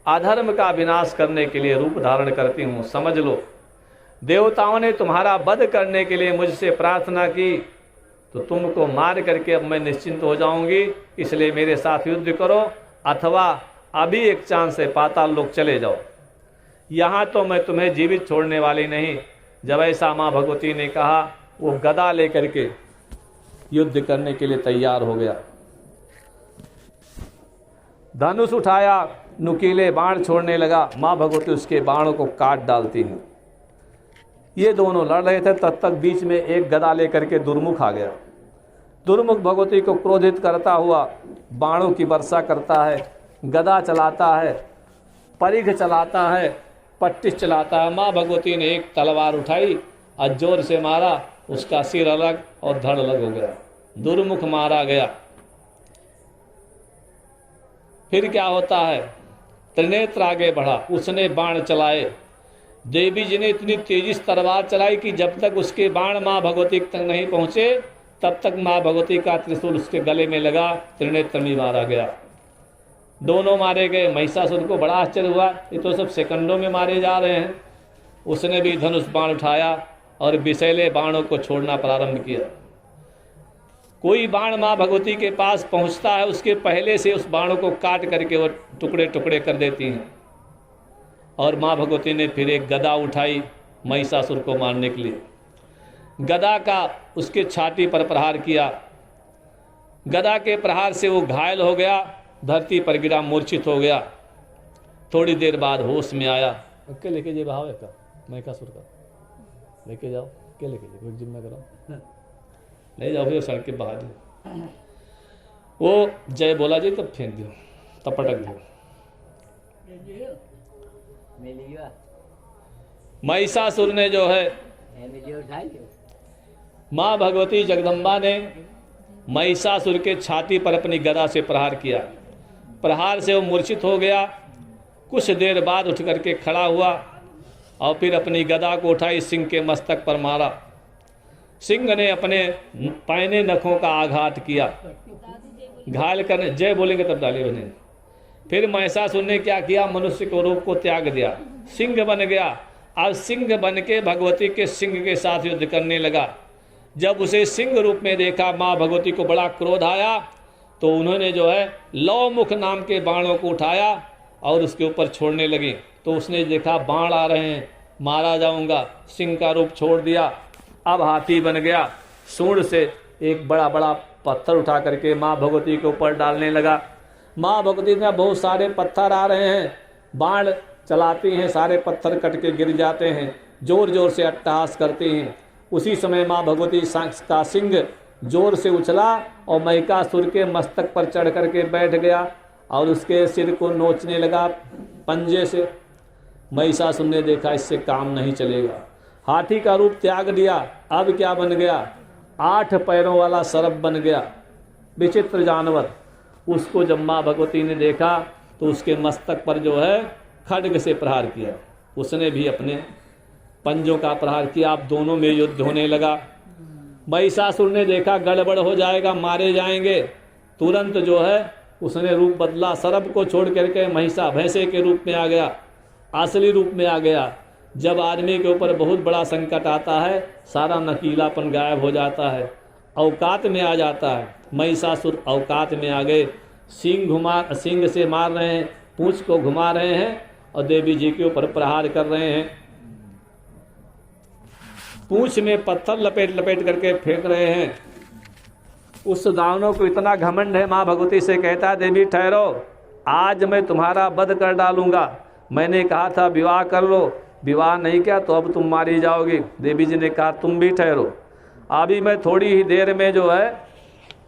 अधर्म का विनाश करने के लिए रूप धारण करती हूँ। समझ लो, देवताओं ने तुम्हारा वध करने के लिए मुझसे प्रार्थना की तो तुमको मार करके अब मैं निश्चिंत हो जाऊंगी, इसलिए मेरे साथ युद्ध करो, अथवा अभी एक चांस है पाताल लोक चले जाओ। यहाँ तो मैं तुम्हें जीवित छोड़ने वाली नहीं। जब ऐसा माँ भगवती ने कहा, वो गदा लेकर के युद्ध करने के लिए तैयार हो गया। धनुष उठाया, नुकीले बाण छोड़ने लगा। माँ भगवती उसके बाणों को काट डालती हैं। ये दोनों लड़ रहे थे, तब तक बीच में एक गदा लेकर के दुर्मुख आ गया। दुर्मुख भगवती को क्रोधित करता हुआ बाणों की वर्षा करता है, गदा चलाता है, परिघ चलाता है, पट्टिश चलाता है। माँ भगवती ने एक तलवार उठाई और जोर से मारा, उसका सिर अलग और धड़ अलग हो गया। दुर्मुख मारा गया। फिर क्या होता है, त्रिनेत्र आगे बढ़ा, उसने बाण चलाए। देवी जी ने इतनी तेजी से तलवार चलाई कि जब तक उसके बाण माँ भगवती तक नहीं पहुंचे तब तक माँ भगवती का त्रिशूल उसके गले में लगा, त्रिनेत्र में मारा गया। दोनों मारे गए। महिषासुर को बड़ा आश्चर्य हुआ, ये तो सब सेकंडों में मारे जा रहे हैं। उसने भी धनुष बाण उठाया और विषैले बाणों को छोड़ना प्रारंभ किया। कोई बाण माँ भगवती के पास पहुंचता है, उसके पहले से उस बाणों को काट करके वो टुकड़े टुकड़े कर देती हैं। और माँ भगवती ने फिर एक गदा उठाई महिषासुर को मारने के लिए। गदा का उसके छाती पर प्रहार किया। गदा के प्रहार से वो घायल हो गया, धरती पर गिरा, मूर्छित हो गया। थोड़ी देर बाद होश में आया। के लेके जे भाव है का महिषासुर का लेके जाओ, के लेके जाओ, एक जिम्मा करो, ले जाओ फिर सड़क के बाहर। वो जय बोला जी, तब फेंक दियो, तब पटक दियो। महिषासुर ने जो है, माँ भगवती जगदम्बा ने महिषासुर के छाती पर अपनी गदा से प्रहार किया। प्रहार से वो मूर्छित हो गया। कुछ देर बाद उठ करके खड़ा हुआ और फिर अपनी गदा को उठाई, सिंह के मस्तक पर मारा। सिंह ने अपने पैने नखों का आघात किया, घायल करने, जय बोलेंगे तब डालिए बने। फिर महिषासुर ने क्या किया, मनुष्य के रूप को त्याग दिया, सिंह बन गया। अब सिंह बन के भगवती के सिंह के साथ युद्ध करने लगा। जब उसे सिंह रूप में देखा, माँ भगवती को बड़ा क्रोध आया, तो उन्होंने जो है लौमुख नाम के बाणों को उठाया और उसके ऊपर छोड़ने लगे। तो उसने देखा बाण आ रहे हैं, मारा जाऊंगा, सिंह का रूप छोड़ दिया। अब हाथी बन गया, सूंड से एक बड़ा बड़ा पत्थर उठा करके माँ भगवती के ऊपर डालने लगा। माँ भगवती में बहुत सारे पत्थर आ रहे हैं, बाण चलाती हैं, सारे पत्थर कट के गिर जाते हैं, जोर जोर से अट्टहास करती हैं। उसी समय माँ भगवती का सिंह जोर से उछला और महिषासुर के मस्तक पर चढ़ करके बैठ गया और उसके सिर को नोचने लगा पंजे से। महिषासुर ने देखा इससे काम नहीं चलेगा, हाथी का रूप त्याग दिया। अब क्या बन गया, 8 पैरों वाला सर्प बन गया, विचित्र जानवर। उसको जब माँ भगवती ने देखा तो उसके मस्तक पर जो है खड्ग से प्रहार किया। उसने भी अपने पंजों का प्रहार किया। अब दोनों में युद्ध होने लगा। महिषासुर ने देखा गड़बड़ हो जाएगा, मारे जाएंगे, तुरंत जो है उसने रूप बदला, सर्प को छोड़ करके भैंसे के रूप में आ गया, असली रूप में आ गया। जब आदमी के ऊपर बहुत बड़ा संकट आता है, सारा नकीलापन गायब हो जाता है, औकात में आ जाता है। महिषासुर औकात में आ गए, सिंह से मार रहे हैं, पूंछ को घुमा रहे हैं और देवी जी के ऊपर प्रहार कर रहे हैं। पूंछ में पत्थर लपेट लपेट करके फेंक रहे हैं। उस दानव को इतना घमंड है, माँ भगवती से कहता है देवी ठहरो, आज मैं तुम्हारा वध कर डालूंगा। मैंने कहा था विवाह कर लो, विवाह नहीं किया तो अब तुम मारी जाओगी। देवी जी ने कहा तुम भी ठहरो, अभी मैं थोड़ी ही देर में जो है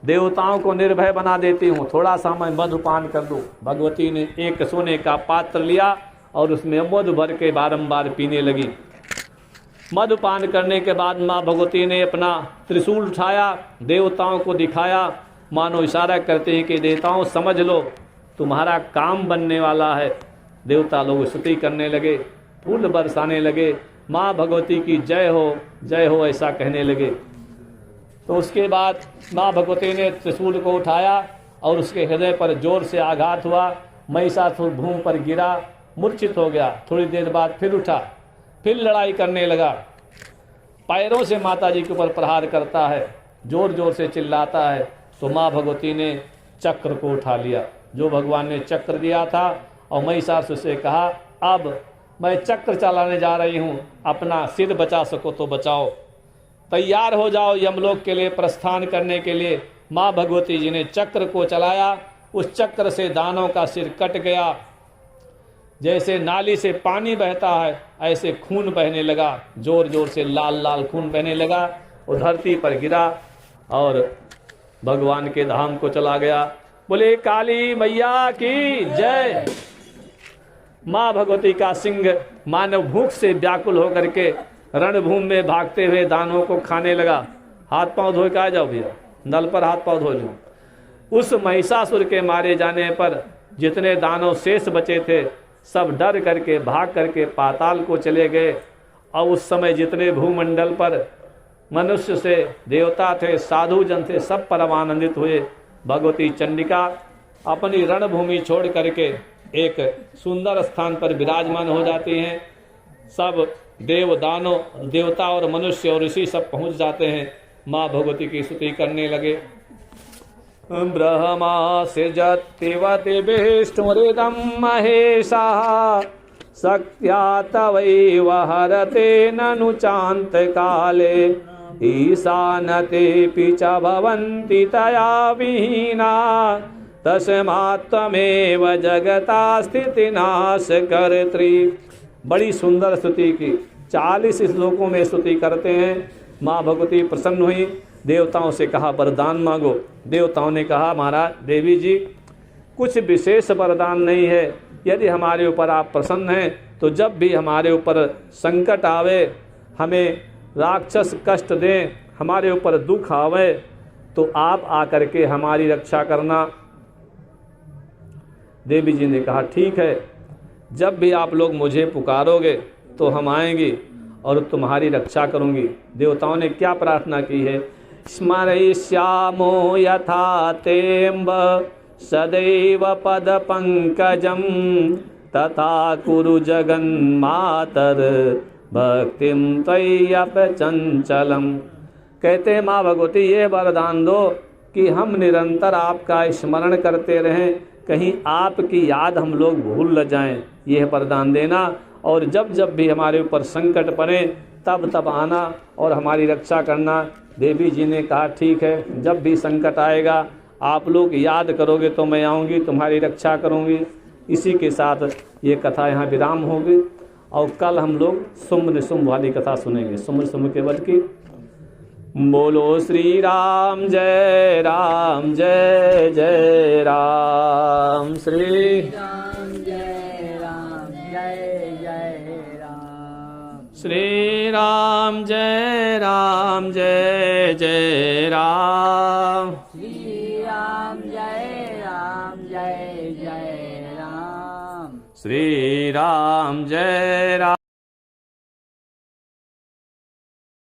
देवताओं को निर्भय बना देती हूँ, थोड़ा सा मैं मधुपान कर लूँ। भगवती ने एक सोने का पात्र लिया और उसमें मधु भर के बारंबार पीने लगी। मधुपान करने के बाद माँ भगवती ने अपना त्रिशूल उठाया, देवताओं को दिखाया, मानो इशारा करते हैं कि देवताओं समझ लो तुम्हारा काम बनने वाला है। देवता लोग स्तुति करने लगे, फूल बरसाने लगे, माँ भगवती की जय हो ऐसा कहने लगे। तो उसके बाद माँ भगवती ने त्रिशूल को उठाया और उसके हृदय पर जोर से आघात हुआ। महिषासुर भूमि पर गिरा, मूर्छित हो गया। थोड़ी देर बाद फिर उठा, फिर लड़ाई करने लगा, पैरों से माता जी के ऊपर प्रहार करता है, जोर जोर से चिल्लाता है। तो माँ भगवती ने चक्र को उठा लिया, जो भगवान ने चक्र दिया था, और महिषासुर से कहा अब मैं चक्र चलाने जा रही हूँ, अपना सिर बचा सको तो बचाओ, तैयार हो जाओ यमलोक के लिए प्रस्थान करने के लिए। माँ भगवती जी ने चक्र को चलाया, उस चक्र से दानों का सिर कट गया। जैसे नाली से पानी बहता है ऐसे खून बहने लगा, जोर जोर से लाल लाल खून बहने लगा। वो धरती पर गिरा और भगवान के धाम को चला गया। बोले काली मैया की जय। माँ भगवती का सिंह मानव भूख से व्याकुल होकर के रणभूमि में भागते हुए दानवों को खाने लगा। हाथ पांव धोए के आ जाओ भैया। नल पर हाथ पाँव धो लूँ। उस महिषासुर के मारे जाने पर जितने दानव शेष बचे थे सब डर करके भाग करके पाताल को चले गए। और उस समय जितने भूमंडल पर मनुष्य से देवता थे, साधु जन थे, सब परमानंदित हुए। भगवती चंडिका अपनी रणभूमि छोड़ करके एक सुंदर स्थान पर विराजमान हो जाती हैं। सब देव दानव, देवता और मनुष्य और ऋषि सब पहुंच जाते हैं। माँ भगवती की स्तुति करने लगे। ब्रह्मा सृजत्तिवति विष्णुरिदं महेशः शक्त्या तवैव हरते ननु चान्त काले ईशानतेऽपि च भवन्ति तया विहीना तस्मात् त्वमेव जगता स्थितिनाशकर्त्री। बड़ी सुंदर स्तुति की, 40 श्लोकों में स्तुति करते हैं। माँ भगवती प्रसन्न हुई, देवताओं से कहा वरदान मांगो। देवताओं ने कहा महाराज देवी जी कुछ विशेष वरदान नहीं है, यदि हमारे ऊपर आप प्रसन्न हैं तो जब भी हमारे ऊपर संकट आवे, हमें राक्षस कष्ट दें, हमारे ऊपर दुख आवे तो आप आकर के हमारी रक्षा करना। देवी जी ने कहा ठीक है, जब भी आप लोग मुझे पुकारोगे तो हम आएंगे और तुम्हारी रक्षा करूंगी। देवताओं ने क्या प्रार्थना की है? स्मरयिष्यामो यथा तेम्ब सदैव पद पंकजम तथा कुरु जगन्मातर भक्तिम त्वय्यप चंचलम। कहते हैं माँ भगवती ये वरदान दो कि हम निरंतर आपका स्मरण करते रहें, कहीं आपकी याद हम लोग भूल न जाएं, यह वरदान देना। और जब जब भी हमारे ऊपर संकट पड़े तब तब आना और हमारी रक्षा करना। देवी जी ने कहा ठीक है, जब भी संकट आएगा आप लोग याद करोगे तो मैं आऊँगी, तुम्हारी रक्षा करूँगी। इसी के साथ ये कथा यहाँ विराम होगी और कल हम लोग शुंभ निशुंभ वाली कथा सुनेंगे, शुंभ निशुंभ के वध की। बोलो श्री राम जय राम जय जय राम। श्री राम जय राम जय जय राम। श्री राम जय राम जय जय राम। श्री राम जय राम जय जय राम। श्री राम जय राम।